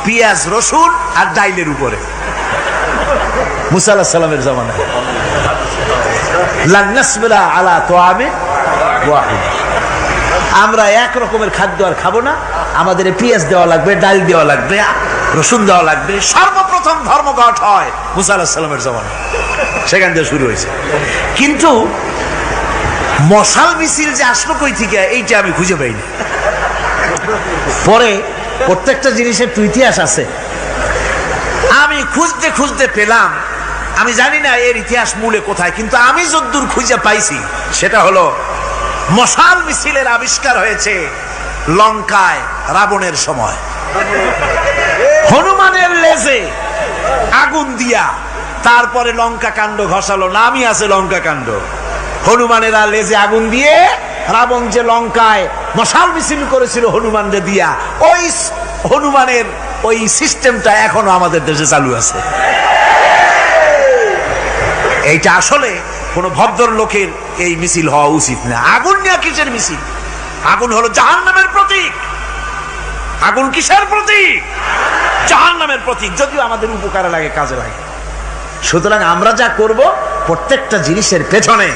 পেঁয়াজ, রসুন আর ডাইলের উপরে, মুসা আলাইহিস সালামের জামানায়। লান নাসবিরা আলা তুআমিন ওয়াহিদ, আমরা এক রকমের খাদ্য আর খাবো না, আমাদের পেঁয়াজ দেওয়া লাগবে, ডাল দেওয়া লাগবে, রসুন দেওয়া লাগবে। সর্বপ্রথম ধর্মঘট হয় মুসা আলাইহিস সালামের জামানায়, সেখান থেকে শুরু হয়েছে। কিন্তু মশাল মিছিল যে আসলো কই থেকে, এইটা আমি খুঁজে পাইনি। পরে প্রত্যেকটা জিনিসের তো ইতিহাস আছে, আমি খুঁজতে খুঁজতে পেলাম। আমি জানি না এর ইতিহাস মূলে কোথায়, কিন্তু আমি যদ্দূর খুঁজে পাইছি সেটা হলো মশাল মিছিলের আবিষ্কার হয়েছে লঙ্কায় রাবণের সময়। হনুমানের লেজে আগুন দিয়া তারপরে লঙ্কা কাণ্ড ঘষালো, নামই আছে লঙ্কা কাণ্ড। হনুমানেরা লেজে আগুন দিয়ে রাবণ যে লঙ্কায় মশাল মিছিল করেছিল হনুমানরে দিয়া, ওই হনুমানের ওই সিস্টেমটা এখনো আমাদের দেশে চালু আছে। এইটা আসলে কোন ভদ্রলোকের এই মিছিল হওয়া উচিত না। আগুন নিয়ে কিসের মিছিল? আগুন হলো জাহান্নামের প্রতীক। আগুন কিসের প্রতীক? জাহান্নামের প্রতীক। যদিও আমাদের উপকারে লাগে, কাজে লাগে। সুতরাং আমরা যা করব, প্রত্যেকটা জিনিসের পেছনে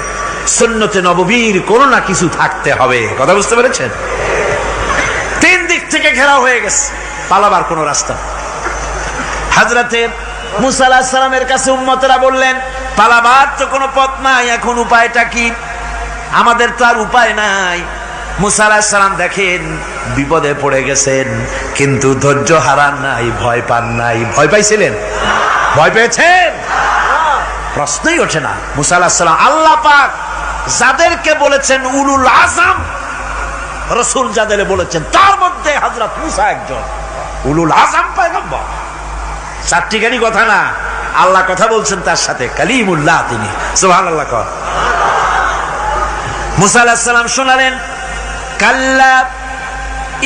সুন্নতে নববীর কোন না কিছু থাকতে হবে। কথা বুঝতে পেরেছেন? তিন দিক থেকে ঘেরাও হয়ে গেছে, পালাবার কোন রাস্তা। হযরতে মুসা আলাইহিস সালামের কাছে উম্মতেরা বললেন, পালাবার তো কোনো পথ নাই, এখন উপায়টা কি? আমাদের তো আর উপায় নাই। মুসা আলাইহিস সালাম দেখেন বিপদে পড়ে গেছেন, কিন্তু ধৈর্য হারান নাই, ভয় পান নাই। ভয় পাইছিলেন? ভয় পেয়েছেন? প্রশ্নই ওঠে না। মুসা আলাইহিস সালাম আল্লাহ পাক যাদেরকে বলেছেন উলুল আযম, রাসূল যাদের বলেছেন তার মধ্যে হযরত মুসা একজন উলুল আযম পয়গম্বর। চারটিখানি কথা না, আল্লাহ কথা বলছেন তার সাথে, কালিমুল্লাহ তিনি। সুবহানাল্লাহ। মুসা আলাইহিস সালাম শোনালেন, কাল্লা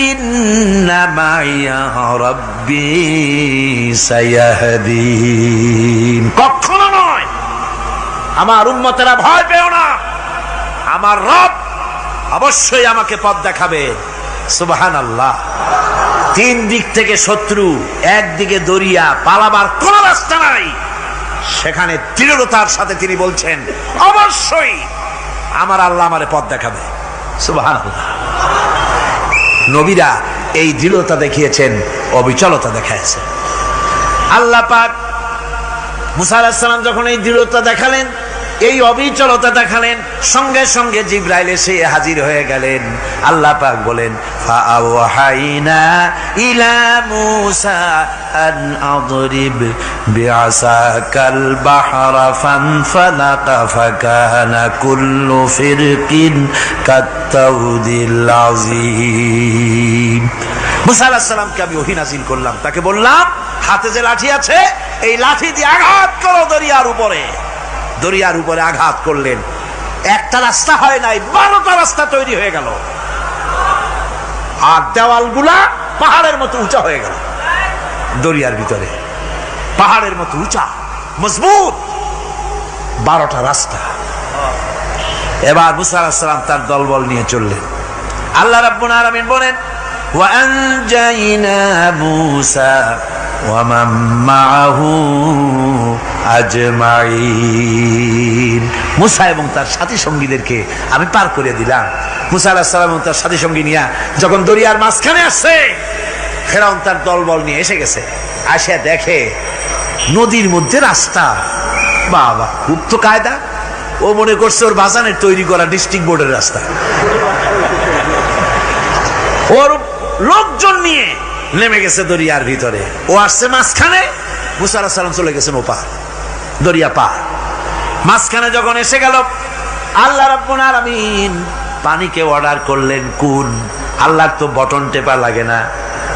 ইন্না মাইয়া রাব্বি সায়াহদিন। কখনো নয়, আমার উম্মতেরা ভয় পেও না, আমার রব অবশ্যই আমাকে পথ দেখাবে। সুবহানাল্লাহ। তিন দিক থেকে শত্রু, একদিকে দরিয়া, পালাবার কোন রাস্তা নাই। সেখানে দৃঢ়তার সাথে তিনি বলছেন, অবশ্যই আমার আল্লাহ আমারে পথ দেখাবে। সুবহানাল্লাহ। নবীরা এই দৃঢ়তা দেখিয়েছেন, অবিচলতা দেখাইছেন। আল্লাহ পাক মুসা আলাইহিস সালাম যখন এই দৃঢ়তা দেখালেন, এই অবিচলতা দেখালেন, সঙ্গে সঙ্গে জিবরাইল এসে হাজির হয়ে গেলেন। আল্লাহ পাক বলেন, ফাআওহাইনা ইলা মূসা আন আদরিব বিআসাকাল বাহরা ফানফালাকা ফাকানা কুল্লু ফিরকিন কাত্তাউদিল আযীম। মূসা আলাইহিস সালামকে আমি ওহী নাযিল করলাম, তাকে বললাম হাতে যে লাঠি আছে, এই লাঠি দিয়ে আঘাত করো দরিয়ার উপরে। দরিয়ার উপরে আঘাত করলেন, একটা রাস্তা হয় নাই, 12টা রাস্তা তৈরি হয়ে গেল। আর দেওয়ালগুলা পাহাড়ের মতো উঁচা হয়ে গেল। দরিয়ার ভিতরে পাহাড়ের মতো উঁচা, মজবুত 12টা রাস্তা। এবার মুসা আলাইহিস সালাম তার দলবল নিয়ে চললেন। আল্লাহ রাব্বুল আলামিন বলেন, ওয়া আনজাইনা মূসা ওয়া মান মাআহু আজমাইন। মুসা এবং তার সাথী সঙ্গীদেরকে আমি পার করে দিলাম। মুসা আলাইহিস সালাম এবং তার সাথী সঙ্গী নিয়ে যখন দরিয়ার মাঝখানে আসছে, ফেরাউন তার দলবল নিয়ে এসে গেছে। আসে দেখে নদীর মধ্যে রাস্তা। বাবা, খুব তো কায়দা। ও মনে করছে ওর বাজানের তৈরি করা ডিস্ট্রিক্ট বোর্ডের রাস্তা। ওর লোকজন নিয়ে নেমে গেছে দরিয়ার ভিতরে, ও আসছে মাঝখানে, মুসা আলাইহিস সালাম চলে গেছেন ওপার, দরিয়া পার। মাঝখানে যখন এসে গেল, আল্লাহ রাব্বুল আলামিন পানিকে অর্ডার করলেন কুন। আল্লাহর তো বটন টেপা লাগে না,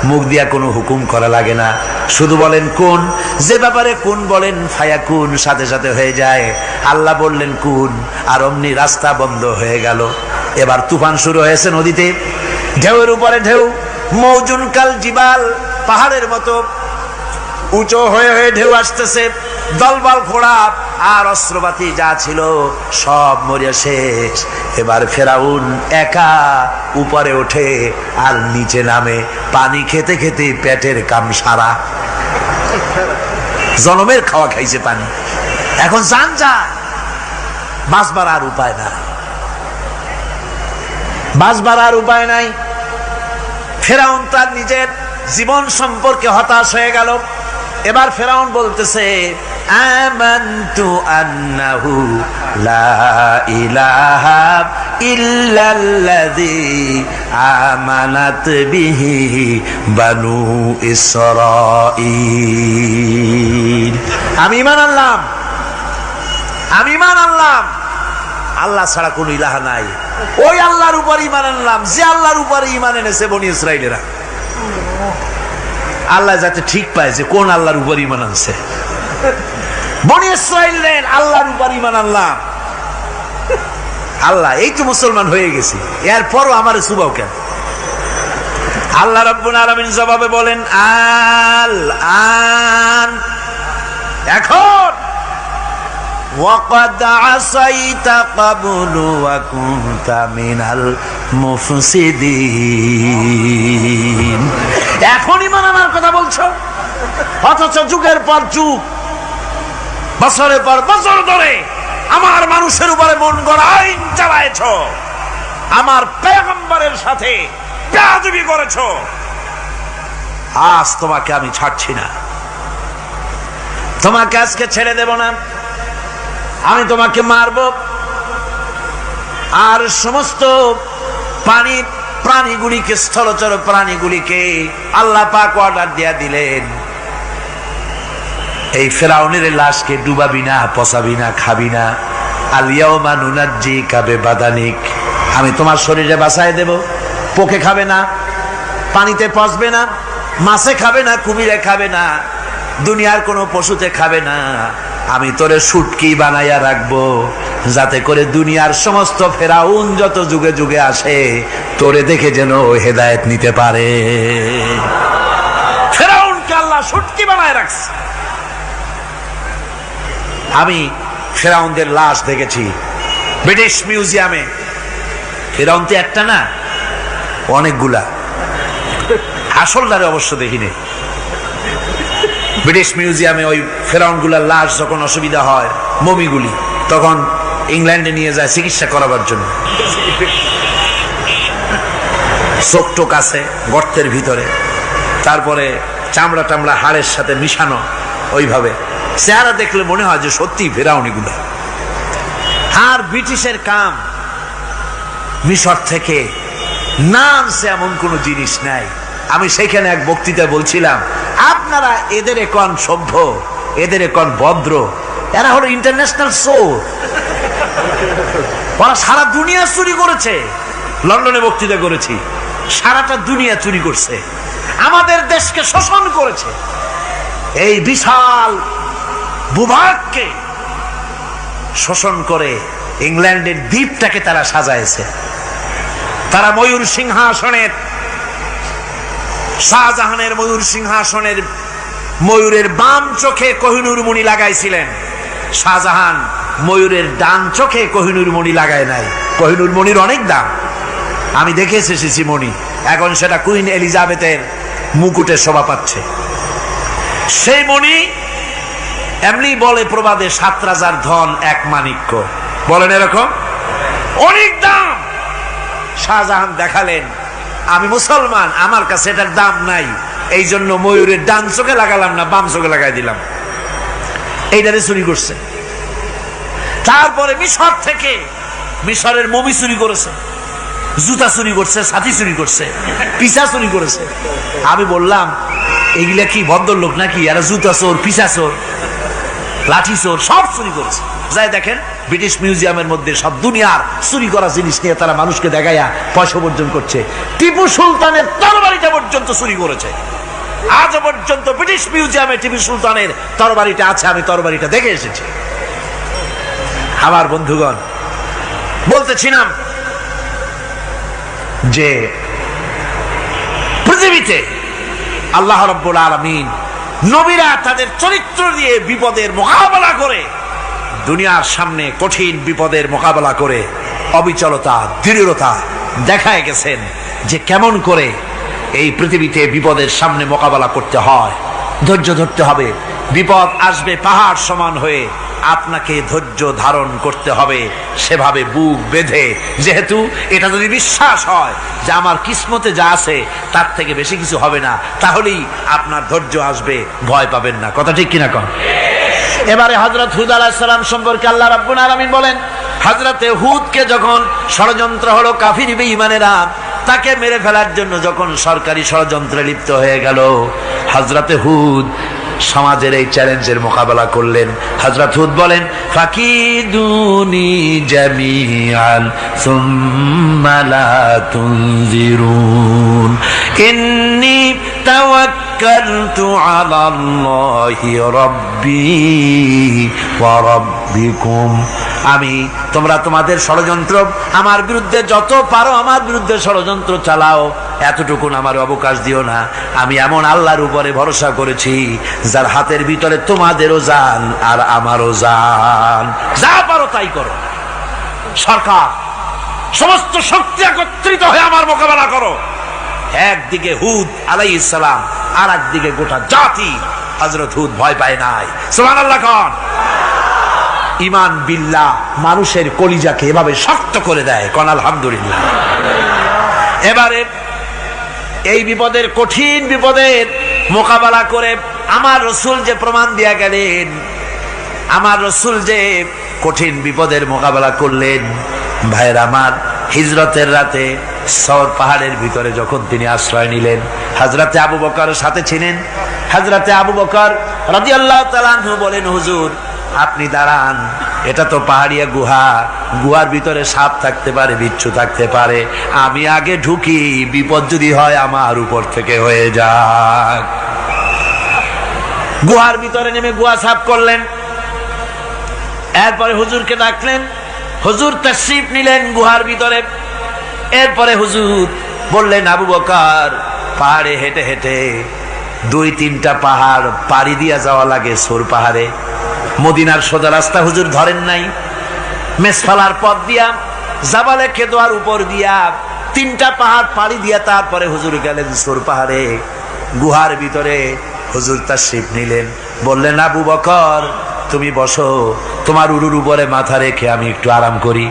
মুখ দিয়া কোনো হুকুম করা লাগে না, শুধু বলেন কুন। যে ব্যাপারে কুন বলেন ফায়াকুন, সাথে সাথে হয়ে যায়। আল্লাহ বললেন কুন, আর অমনি রাস্তা বন্ধ হয়ে গেল। এবার তুফান শুরু হয়েছে নদীতে, ঢেউয়ের উপরে ঢেউ, মৌজুন কাল জিবাল, পাহাড়ের মতো উঁচু হয়ে হয়ে ঢেউ আসতেছে। দলবল ঘোড়া আর অস্ত্রপাতি যা ছিল সব মরিয়া শেষ। এবার ফেরাউন একা উপরে ওঠে আর নিচে নামে, পানি খেতে খেতে পেটের কাম সারা, জনমের খাওয়া খাইছে পানি। এখন জান যা, বাঁচবার আর উপায় নাই, বাঁচবার আর উপায় নাই। ফেরাউন তার নিজের জীবন সম্পর্কে হতাশ হয়ে গেল। এবার ফেরাউন বলতেছে, আমানতু আন্নাহু লা ইলাহা ইল্লাল্লাযী আমানাত বিহি বানু ইসরাঈল। আমি ঈমান আনলাম, আমি ঈমান আনলাম আল্লাহ ছাড়া কোন ইলাহা নাই। ওই আল্লাহর উপর ঈমান আনলাম যে আল্লাহর উপর ঈমান এনেছে বনি ইসরাঈলেরা। আল্লাহ যাতে ঠিক পায় যে কোন আল্লাহর উপর ঈমান আনছে। বনি ইসরাঈলের আল্লাহর উপর ঈমান আনলাম। আল্লাহ এই তো মুসলমান হয়ে গেছি, এরপরও আমারে সুবাও কেন? আল্লাহ রাব্বুল আলামিন জবাবে বলেন, আল আন, এখন ওয়াকাদ আসাইতা ক্বাবলু ওয়া কুনতা মিনাল মুফসিদিন। এখন ঈমান আনার কথা বলছো, অথচ যুগের পর যুগ, বছরের পর বছর ধরে আমার মানুষের উপরে মন গড়া আইন চালায়েছ, আমার পয়গম্বরের সাথে বেয়াদবি করেছ। আজ তোমাকে আমি ছাড়ছি না, তোমাকে আজকে ছেড়ে দেব না, আমি তোমাকে মারব। আর সমস্ত প্রাণীগুলিকে, স্থলচর প্রাণীগুলিকে আল্লাহ পাক অর্ডার দিয়া দিলেন, এই ফেরাউনের লাশকে ডুবাবি না, পচাবি না, খাবি না। আল ইয়াউমা নুনাজ্জিকা বিবাদানিক, আমি তোমার শরীরে বাঁচায় দেব। পোকে খাবে না, পানিতে পচবে না, মাছে খাবে না, কুমিরে খাবে না, দুনিয়ার কোনো পশুতে খাবে না। আমি তোরে শুটকি বানাইয়া রাখবো, যাতে করে দুনিয়ার সমস্ত ফেরাউন যত যুগে যুগে আসে তোরে দেখে যেন হেদায়েত নিতে পারে। ফেরাউনকে আল্লাহ শুটকি বানায় রাখছে। আমি ফেরাউনদের লাশ দেখেছি ব্রিটিশ মিউজিয়ামে। ফেরাউন তো একটা না, অনেকগুলা। আসলটারে অবশ্য দেখিনি। ব্রিটিশ মিউজিয়ামে ওই ফেরাউনগুলার লাশ যখন অসুবিধা হয়, মমিগুলি, তখন ইংল্যান্ডে নিয়ে যায় চিকিৎসা করাবার জন্য। চোখ টোক আছে গর্তের ভিতরে, তারপরে চামড়া টামড়া হাড়ের সাথে মিশানো, ওইভাবে চেহারা দেখলে মনে হয় যে সত্যি ফেরাউনিগুলো। আর ব্রিটিশের কাম মিশর থেকে না আনছে এমন কোনো জিনিস নাই। আমি সেখানে এক বক্তৃতা বলছিলাম, আপনারা এদের এখন সভ্য, এদের এখন ভদ্র, এরা হলো ইন্টারন্যাশনাল চোর। ওরা সারা দুনিয়া চুরি করেছে। লন্ডনে বক্তৃতা করেছি, সারাটা দুনিয়া চুরি করছে, আমাদের দেশকে শোষণ করেছে। এই বিশাল ভূভাগকে শোষণ করে ইংল্যান্ডের দ্বীপটাকে তারা সাজাইছে। তারা ময়ূর সিংহাসনের, শাহজাহানের ময়ূর সিংহাসনের ময়ূরের বাম চোখে কোহিনূর মণি লাগাইছিলেন। শাহজাহান ময়ূরের ডান চোখে কোহিনূর মণি লাগায় নাই। কোহিনূর মণির অনেক দাম, আমি দেখে এসেছি মণি। এখন সেটা কুইন এলিজাবেথের মুকুটে শোভা পাচ্ছে। সেই মণি এমনি বলে প্রবাদে 7 রাজার ধন এক মাণিক্য, বলেন এরকম, অনেক দাম। শাহজাহান দেখালেন, আমি মুসলমান, আমার কাছে এটার দাম নাই, এই জন্য ময়ূরের ডান চোখে লাগালাম না, বাম চোখে লাগাই দিলাম। এইটারে চুরি করছে। তারপরে মিশর থেকে, মিশরের মমি চুরি করেছে, জুতা চুরি করছে, ছাতি চুরি করছে, পিসা চুরি করেছে। আমি বললাম, এগুলা কি ভদ্রলোক নাকি? এরা জুতা চোর, পিসা চোর, লাঠি চোর, সব চুরি করেছে। যাই দেখেন ব্রিটিশ মিউজিয়ামের মধ্যে সব দুনিয়ার চুরি করা জিনিস নিয়ে তারা মানুষকে দেখাইয়া পয়সা অর্জন করছে। টিপু সুলতানের তরবারিটা পর্যন্ত চুরি করেছে। আজ পর্যন্ত ব্রিটিশ মিউজিয়ামে টিপু সুলতানের তরবারিটা আছে, আমি তরবারিটা দেখে এসেছি। আমার বন্ধুগণ, বলতেছিলাম যে পৃথিবীতে আল্লাহ রাব্বুল আলামিন নবীরা তাদের চরিত্র দিয়ে বিপদের মোকাবেলা করে দুনিয়ার সামনে কঠিন বিপদের মোকাবেলা করে অবিচলতা, দৃঢ়তা দেখায় গেছেন যে কেমন করে এই পৃথিবীতে বিপদের সামনে মোকাবেলা করতে হয়। ধৈর্য ধরতে হবে, বিপদ আসবে পাহাড় সমান হয়ে, আপনাকে ধৈর্য ধারণ করতে হবে সেভাবে বুক বেঁধে। যেহেতু এটা যদি বিশ্বাস হয় যে আমার কিসমতে যা আছে তার থেকে বেশি কিছু হবে না, তাহলেই আপনার ধৈর্য আসবে, ভয় পাবেন না। কথা ঠিক কিনা কন? এবারে হযরত হুদ আলাইহিস সালাম সম্পর্কে আল্লাহ রাব্বুল আলামিন বলেন, হযরতে হুদকে যখন ষড়যন্ত্র হলো, কাফির বেঈমানেরা তাকে মেরে ফেলার জন্য যখন সরকারি ষড়যন্ত্রে লিপ্ত হয়ে গেল, হযরতে হুদ সমাজের এই চ্যালেঞ্জের মোকাবেলা করলেন। হযরত হুদ বলেন, ফাকিদুনি জামিআন সুম্মা লা তুনজিরুন ইন্নী তাওয়াক্কালতু আলাল্লাহি রাব্বি ওয়া রাব্বিকুম। তোমরা তোমাদের ষড়যন্ত্র আমার বিরুদ্ধে যত পারো আমার বিরুদ্ধে ষড়যন্ত্র চালাও, এতটুকুন আমার অবকাশ দিও না। আমি এমন আল্লাহর উপরে ভরসা করেছি যার হাতের ভিতরে তোমাদেরও জান আর আমারও জান। যা পারো তাই করো। সরকার সমস্ত শক্তি একত্রিত হয়ে আমার মোকাবেলা করো। একদিকে হুদ আলাইহিস সালাম, আর একদিকে গোটা জাতি। হযরত হুদ ভয় পায় নাই। সুবহানাল্লাহ খান। ঈমান বিল্লাহ মানুষের কলিজাকে এভাবে শক্ত করে দেয়। কোন আলহামদুলিল্লাহ। এবারে এই বিপদের, কঠিন বিপদের মোকাবেলা করে আমার রাসূল যে প্রমাণ দিয়া গেলেন, আমার রাসূল যে কঠিন বিপদের মোকাবেলা করলেন, ভাইরা আমার, হিজরতের রাতে সওর পাহাড়ের ভিতরে যখন তিনি আশ্রয় নিলেন, হযরতে আবু বকর সাথে ছিলেন। হযরতে আবু বকর রাদিয়াল্লাহু তাআলা আনহু বলেন, হুজুর আপনি দাঁড়ান, এটা তো পাহাড়িয়া গুহা, গুহার ভিতরে সাপ থাকতে পারে, বিচ্ছু থাকতে পারে, আমি আগে ঢুকি, বিপদ যদি হয় আমার উপর থেকে হয়ে যাক। গুহার ভিতরে নেমে গুহা সাফ করলেন। এরপরে হুজুরকে ডাকলেন, হুজুর তাশরীফ নিলেন গুহার ভিতরে। এরপরে হুজুর বললেন, আবু বকর পাহাড়ে হেঁটে হেঁটে 2-3টা পাহাড় পাড়ি দিয়া যাওয়া লাগে সোর পাহাড়ে। মদিনার সোজা রাস্তা হুজুর ধরেন নাই, মেসফালার পথ দিয়া, জাবালে খেদোয়ার উপর দিয়া 3টা পাহাড় পাড়ি দিয়া তারপরে হুজুর গেলেন সোর পাহাড়ে। গুহার ভিতরে হুজুর তাশরীফ নিলেন। বললেন, আবু বকর তুমি বসো, তোমার উরুর উপরে মাথা রেখে আমি একটু আরাম করি।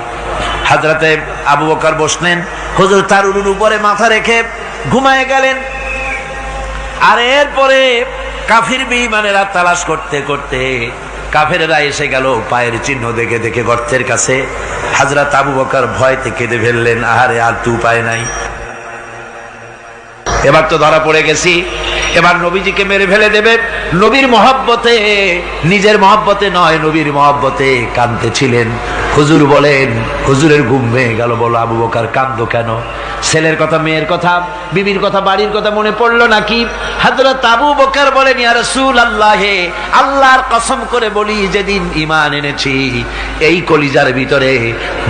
হযরতে আবু বকর বসলেন, হুজুর তার উরুর উপরে মাথা রেখে ঘুমায় গেলেন। আর এরপরে কাফির বেঈমানেরা তালাশ করতে করতে কাফেরেরা এসে গেল পায়ের চিহ্ন দেখে দেখে গর্তের কাছে। হযরত আবু বকর ভয়তে কেঁদে ফেললেন, আহারে আর তো উপায় নাই, এবার তো ধরা পড়ে গেছি, এবার নবীজিকে মেরে ফেলে দেবে। নবীর মহব্বতে, নিজের মহব্বতে নয়, নবীর মহব্বতে কাঁদতেছিলেন। হুজুর বলেন, হুজুরের ঘুম ভেঙে গেল। বলো আবু বকর কাঁদো কেন? ছেলের কথা, মেয়ের কথা, বিবির কথা, বাড়ির কথা মনে পড়লো নাকি? হযরত আবু বকর বলেন, ইয়া রাসূলুল্লাহ, আল্লাহর কসম করে বলি, যেদিন ঈমান এনেছি এই কলিজার ভিতরে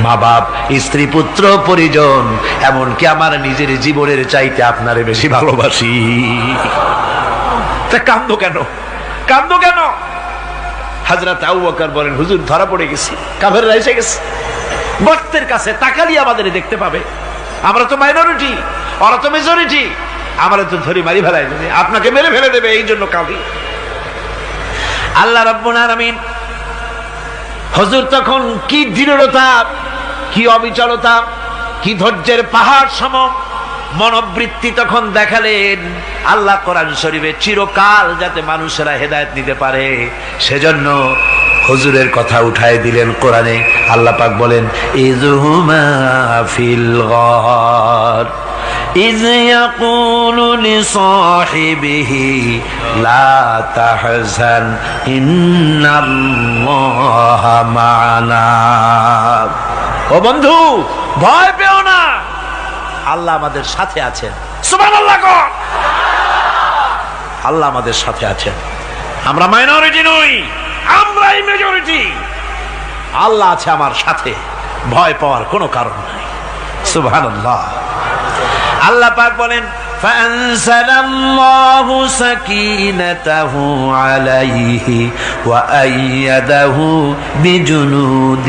মা বাপ, স্ত্রী, পুত্র, পরিজন, এমনকি আমার নিজের জীবনের চাইতে আপনারে বেশি ভালোবাসি। তা কাঁদো কেন? কাঁদো কেন? হযরত আবু বকর বলেন, হুজুর ধরা পড়ে গেছি, কাফেররা এসে গেছে গর্তের কাছে, তাকালি আমাদের দেখতে পাবে, আমরা তো মাইনরিটি, ওরা তো মেজরিটি, আমরা তো ধরি মারি ফেলাই দেবে, আপনাকে মেরে ফেলে দেবে, এই জন্য কাঁদি। আল্লাহ রাব্বুল আলামিন হুজুর তখন কি দৃঢ়তা, কি অবিচলতা, কি ধৈর্যের পাহাড় সম মনোবৃত্তি তখন দেখালেন। আল্লাহ কোরআন শরীফে চিরকাল যাতে মানুষেরা হেদায়েত নিতে পারে সেজন্য হুজুরের কথা উঠায় দিলেন কোরআনে। আল্লাহ পাক বলেন, ইযহুমা ফিল গার ইয ইয়াকুলু লিসাহিবিহি লা তাহজান ইন্নাল্লাহা মা'ানা। ও বন্ধু, ভয় পেও না, আল্লাহ আমাদের সাথে আছেন। সুবহানাল্লাহ। আল্লাহ আমাদের সাথে আছেন। আমরা মাইনরিটি নই, আমরাই মেজরিটি। আল্লাহ আছে আমার সাথে, ভয় পাওয়ার কোনো কারণ নাই। সুবহানাল্লাহ। আল্লাহ পাক বলেন, فأنزل الله سكينته عليه وأيده بجنود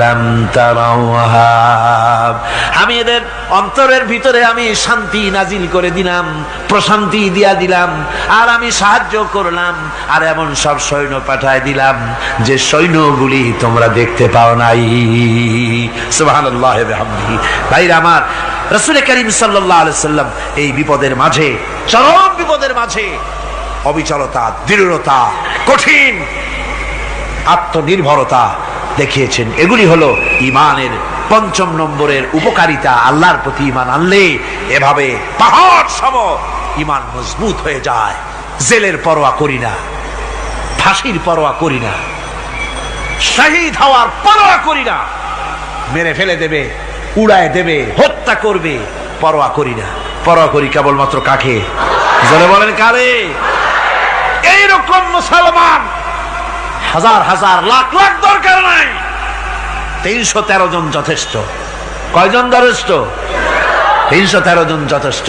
لم تروها। আমি এদের অন্তরের ভিতরে আমি শান্তি নাজিল করে দিলাম, প্রশান্তি দিয়া দিলাম, আর আমি সাহায্য করলাম, আর এমন সব সৈন্য পাঠায় দিলাম যে সৈন্যগুলি তোমরা দেখতে পাও নাই। সুবহানাল্লাহ ওয়া বিহামদিহি। ভাইরা আমার, রাসূল করিম সাল্লাল্লাহু আলাইহি সাল্লাম এই বিপদের মাঝে, চরম বিপদের মাঝে অবিচলতা, দৃঢ়তা, কঠিন আত্মনির্ভরতা দেখিয়েছেন। এগুলি হলো ঈমানের পঞ্চম নম্বরের উপকারিতা। আল্লাহর প্রতি ঈমান আনলে এভাবে পাহাড় সম ঈমান মজবুত হয়ে যায়। জেলের পরোয়া করি না, ফাঁসির পরোয়া করি না, শহীদ হওয়ার পরোয়া করি না, মেরে ফেলে দেবে, উড়ায় দেবে, হত্যা করবে, পরোয়া করি না। পরোয়া করি কেবলমাত্র কাকে? জোরে বলেন কারে? এইরকম মুসলমান হাজার হাজার লাখ লাখ দরকার নাই, 313 জন যথেষ্ট। কয়জন যথেষ্ট? 313 জন যথেষ্ট।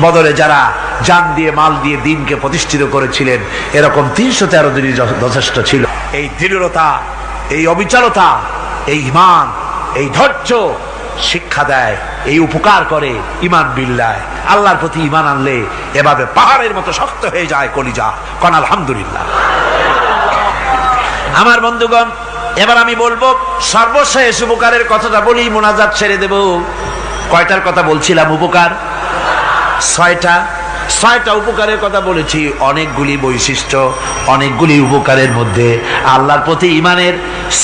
বদরে যারা জান দিয়ে, মাল দিয়ে দিনকে প্রতিষ্ঠিত করেছিলেন, এরকম 313 জনই যথেষ্ট ছিল। এই দৃঢ়তা, এই অবিচলতা, এই ঈমান, এই ধৈর্য শিক্ষা দেয়, এই উপকার করে ঈমান বিল্লাহ। আল্লাহর প্রতি ঈমান আনলে এভাবে পাহাড়ের মতো শক্ত হয়ে যায় কলিজা। কোন আলহামদুলিল্লাহ। আমার বন্ধুগণ, এবার আমি বলবো সর্বশেষ উপকারের কথাটা বলি, মোনাজাত ছেড়ে দেব। কয়টার কথা বলছিলাম? উপকার 6টা উপকারের কথা বলেছি। অনেকগুলি বৈশিষ্ট্য, অনেকগুলি উপকারের মধ্যে আল্লাহর প্রতি ঈমানের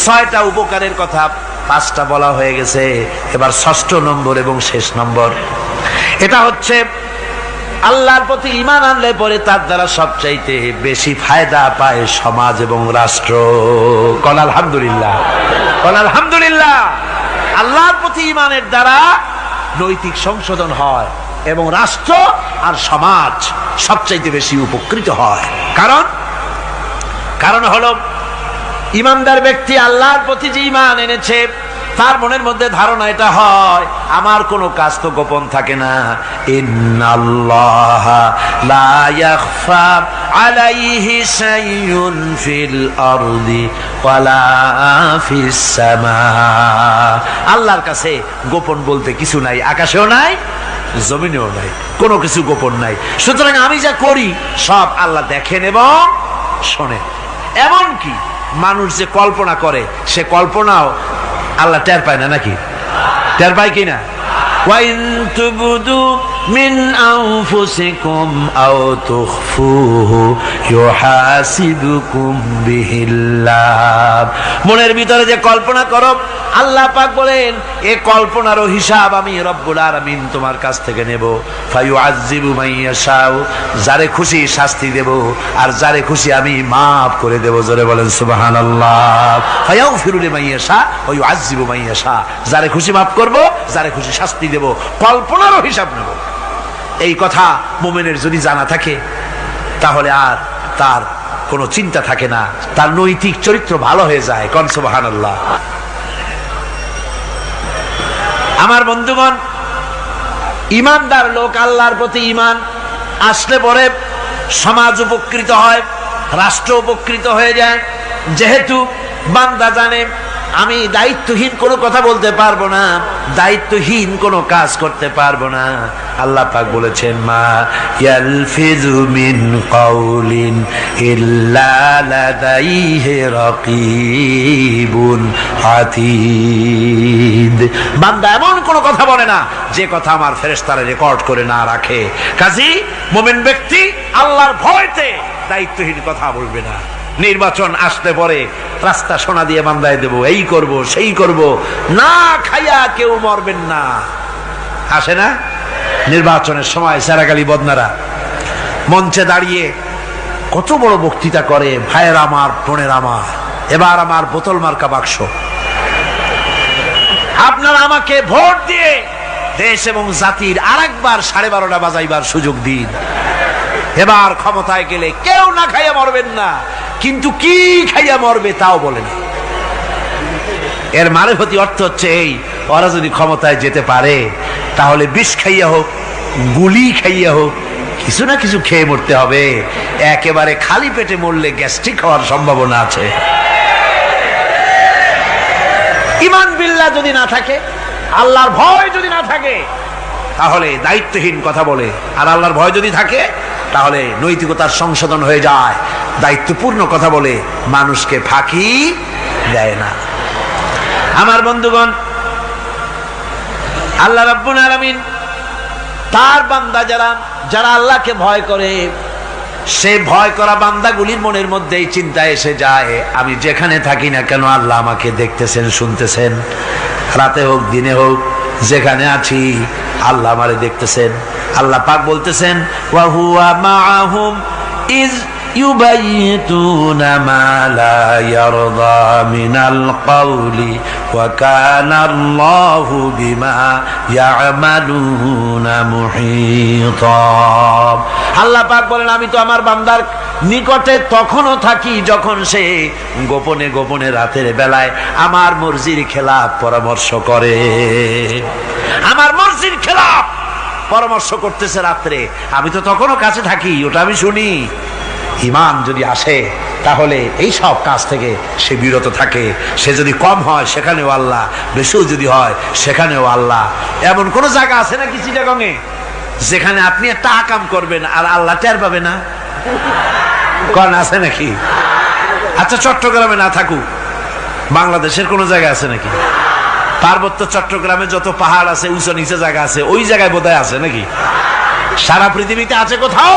6টা উপকারের কথা 5টা বলা হয়ে গেছে। এবার 6ষ্ঠ নম্বর এবং শেষ নম্বর, এটা হচ্ছে আল্লাহর প্রতি ঈমান আনলে পরে তার দ্বারা সবচাইতে বেশি ফায়দা পায় সমাজ এবং রাষ্ট্র। কোন আলহামদুলিল্লাহ, কোন আলহামদুলিল্লাহ। আল্লাহর প্রতি ঈমানের দ্বারা নৈতিক সংশোধন হয় এবং রাষ্ট্র আর সমাজ সবচাইতে বেশি উপকৃত হয়। কারণ হলো ঈমানদার ব্যক্তি আল্লাহর প্রতি যে ঈমান এনেছে, তার মনের মধ্যে ধারণা এটা হয়, আমার কোনো কাজ তো গোপন থাকে না। ইন্নাল্লাহা লা ইয়াখফা আলাইহি শাইউন ফিল আরদি ওয়ালা ফিস সামা। আল্লাহর কাছে গোপন বলতে কিছু নাই, আকাশেও নাই, জমিনেও নাই, কোনো কিছু গোপন নাই। সুতরাং আমি যা করি সব আল্লাহ দেখেন এবং শোনেন। এমনকি মানুষ যে কল্পনা করে, সে কল্পনাও আল্লাহ টের পায় না, নাকি? টের পায় কিনা? ওয়াইন তুবদু মিন আনফুসিকুম আও তুখফুহু ইউহাসিবুকুম বিহিল্লাহ। মনের ভিতরে যে কল্পনা করো, আল্লাহ পাক বলেন এ কল্পনারও হিসাব আমি রব্বুল আলামিন তোমার কাছ থেকে নেব। ফায়ুআযযিবু মান ইয়াশাউ, যারে খুশি শাস্তি দেব, আর যারে খুশি আমি মাফ করে দেব। জোরে বলেন সুবহানাল্লাহ। ফায়াগফিরু লিমান ইয়াশা ওয়া ইউআযযিবু মান ইয়াশা, যারে খুশি মাফ করব, যারে খুশি শাস্তি দেব, কল্পনারও হিসাব নেব। এই কথা মুমিনের যদি জানা থাকে, তাহলে আর তার কোনো চিন্তা থাকে না, তার নৈতিক চরিত্র ভালো হয়ে যায়। কোন সুবহানাল্লাহ। আমার বন্ধুগণ, ঈমানদার লোক, আল্লাহর প্রতি ঈমান আসলে পরে সমাজ উপকৃত হয়, রাষ্ট্র উপকৃত হয়ে যায়। যেহেতু বান্দা জানে আমি দায়িত্বহীন কোনো কথা বলতে পারবো না, দায়িত্বহীন কোনো কাজ করতে পারবো না। আল্লাহ পাক বলেছেন, মা ইয়ালফিযু মিন কাউলিন ইল্লা লাদাইহি রাকীবুন আতীদ। বান্দা এমন কোনো কথা বলে না যে কথা আমার ফেরেশতারা রেকর্ড করে না রাখে। কাজী মুমিন ব্যক্তি আল্লাহর ভয়তে দায়িত্বহীন কথা বলবে না। নির্বাচন আসতে পরে রাস্তা সোনা দিয়ে বান্ধায় দেব, এই করব সেই করব, না খাইয়া কেউ মরবেন না। আসে না নির্বাচনের সময় সেরাগালি বদনারা মঞ্চে দাঁড়িয়ে কত বড় বক্তৃতা করে, ভাইয়ের আমার, বোনের আমার, এবার আমার বোতল মার্কা বাক্স, আপনারা আমাকে ভোট দিয়ে দেশ এবং জাতির আরেকবার 12:30 বাজাইবার সুযোগ দিন। এবার ক্ষমতায় গেলে কেউ না খাইয়া মরবেন না, কিন্তু কি খাইয়া মরবে তাও বলে না। এর মারফতি অর্থ হচ্ছে এই, ওরা যদি ক্ষমতায় যেতে পারে তাহলে বিষ খাইয়া হোক, গুলি খাইয়া হোক, কিছু না কিছু খেয়ে মরতে হবে। একেবারে খালি পেটে মরলে গ্যাস্ট্রিক হওয়ার সম্ভাবনা আছে। ঈমান বিল্লাহ যদি না থাকে, আল্লাহর ভয় যদি না থাকে, তাহলে দায়িত্বহীন কথা বলে। আর আল্লাহর ভয় যদি থাকে, তাহলে নৈতিকতার সংশোধন হয়ে যায়, দায়িত্বপূর্ণ কথা বলে, মানুষকে ফাঁকি দেয় না। আমার বন্ধুগণ, আল্লাহ রাব্বুল আলামিন তার বান্দা যারা আল্লাহকে ভয় করে, সে ভয় করা বান্দাগুলির মনের মধ্যে এই চিন্তা এসে যায়, আমি যেখানে থাকি না কেন আল্লাহ আমাকে দেখতেছেন, শুনতেছেন। রাতে হোক দিনে হোক, যেখানে আছি আল্লাহ আমারে দেখতেছেন। আল্লাহ পাক বলতেছেন, ওয়া হুয়া মাআহুম ইজ ইউবাইতুনা মা লা ইয়ারদা মিনাল কওলি ওয়া কানা আল্লাহু বিমা ইয়ামালুনা মুহীতা। আল্লাহ পাক বলেন, আমি তো আমার বান্দার নিকটে তখনও থাকি যখন সে গোপনে গোপনে রাতের বেলায় আমার মর্জির খেলাফ পরামর্শ করে। আমার মর্জির খেলাফ পরামর্শ করতেছে রাত্রে, আমি তো তখনও কাছে থাকি, ওটা আমি শুনি। ঈমান যদি আসে, তাহলে এই সব কাজ থেকে সে বিরত থাকে। সে যদি কম হয় সেখানেও আল্লাহ, বেশিও যদি হয় সেখানেও আল্লাহ। এমন কোন জায়গা আছে নাকি চিটাগংয়ে যেখানে আপনি একটা আকাম করবেন আর আল্লাহ টের পাবে না? কোন আছে নাকি? আচ্ছা, চট্টগ্রামে না থাকুক, বাংলাদেশের কোন জায়গা আছে নাকি? পার্বত্য চট্টগ্রামে যত পাহাড় আছে, উঁচু নিচে জায়গা আছে, ওই জায়গায় বোধহয় আছে নাকি? সারা পৃথিবীতে আছে কোথাও?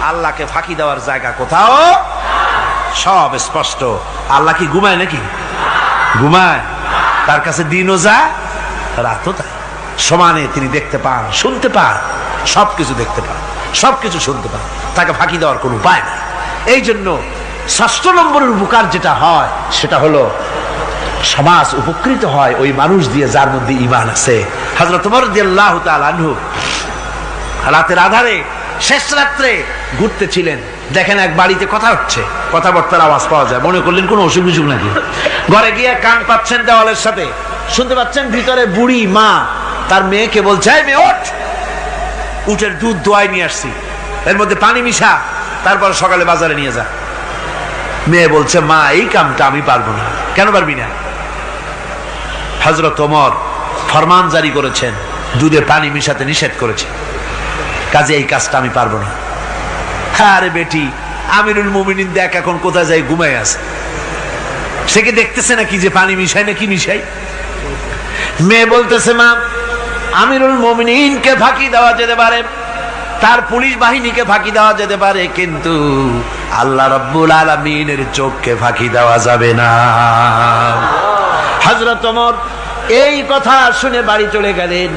আল্লাহকে ফাঁকি দেওয়ার জায়গা কোথাও? সব স্পষ্ট। আল্লাহ কি ঘুমায় নাকি? ঘুমায়? তার কাছে দিনও যায়, রাতও তাই। সমানে তিনি দেখতে পান, শুনতে পান, সবকিছু দেখতে পান, সবকিছু শুনতে পান। তাকে ফাঁকি দেওয়ার কোনো উপায় নেই। এই জন্য ৬ষ্ঠ নম্বরের উপকার যেটা হয়, সেটা হলো সমাজ উপকৃত হয় ওই মানুষ দিয়ে যার মধ্যে ঈমান আছে। হযরত ওমর রাদিয়াল্লাহু তাআলা আনহু রাতের আধারে, শেষ রাত্রে ঘুরতেছিলেন, দেখেন এক বাড়িতে কথা হচ্ছে, কথাবার্তার আওয়াজ পাওয়া যায়। মনে করলেন কোন অসুখ বিসুখ নাকি। ঘরে গিয়ে কান পাচ্ছেন দেওয়ালের সাথে, শুনতে পাচ্ছেন ভিতরে বুড়ি মা তার মেয়েকে বলছে, এই মেয়ে ওঠ, উটের দুধ দোয়াই নিয়ে আসছি, এর মধ্যে পানি মিশা, তারপর সকালে বাজারে নিয়ে যা। মেয়ে বলছে, মা এই কামটা আমি পারবো না। কেন পারবি না? হযরত ওমর ফরমান জারি করেছেন, দুধে পানি মিশাতে নিষেধ করেছেন, কাজে এই কাজটা আমি পারবো না। আরে বেটি, আমিরুল মুমিনিন দেখ এখন কোথায় যায়, ঘুমায় আছে। সে কি দেখতেছে নাকি যে পানি মিশাই না কি মিশাই? মেয়ে বলতেছে, মা আমিরুল মুমিনিনকে ফাঁকি দেওয়া যেতে পারে, তার পুলিশ বাহিনীকে ফাঁকি দেওয়া যেতে পারে, কিন্তু আল্লাহ রাব্বুল আলামিনের চোখকে ফাঁকি দেওয়া যাবে না। হযরত ওমর এই কথা শুনে বাড়ি চলে গেলেন,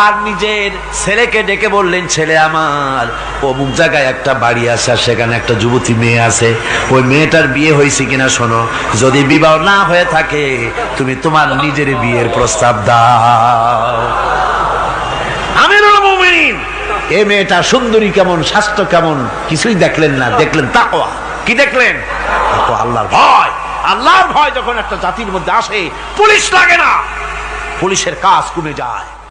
আর নিজের ছেলেকে ডেকে বললেন, ছেলে আমার, অমুক জায়গায় একটা বাড়ি আছে, আর সেখানে একটা যুবতী মেয়ে আছে, ওই মেয়েটার বিয়ে হয়েছে কিনা শোনো, যদি বিবাহ না হয়ে থাকে তুমি তোমার নিজের বিয়ের প্রস্তাব দাও। আমিরুল মুমিনিন এই মেয়েটা সুন্দরী কেমন, স্বাস্থ্য কেমন কিছুই দেখলেন না, দেখলেন তাকওয়া। কি দেখলেন? আল্লাহর ভয়। আল্লাহর ভয় যখন একটা জাতির মধ্যে আসে, পুলিশ লাগে না, পুলিশের কাজ কমে যায়।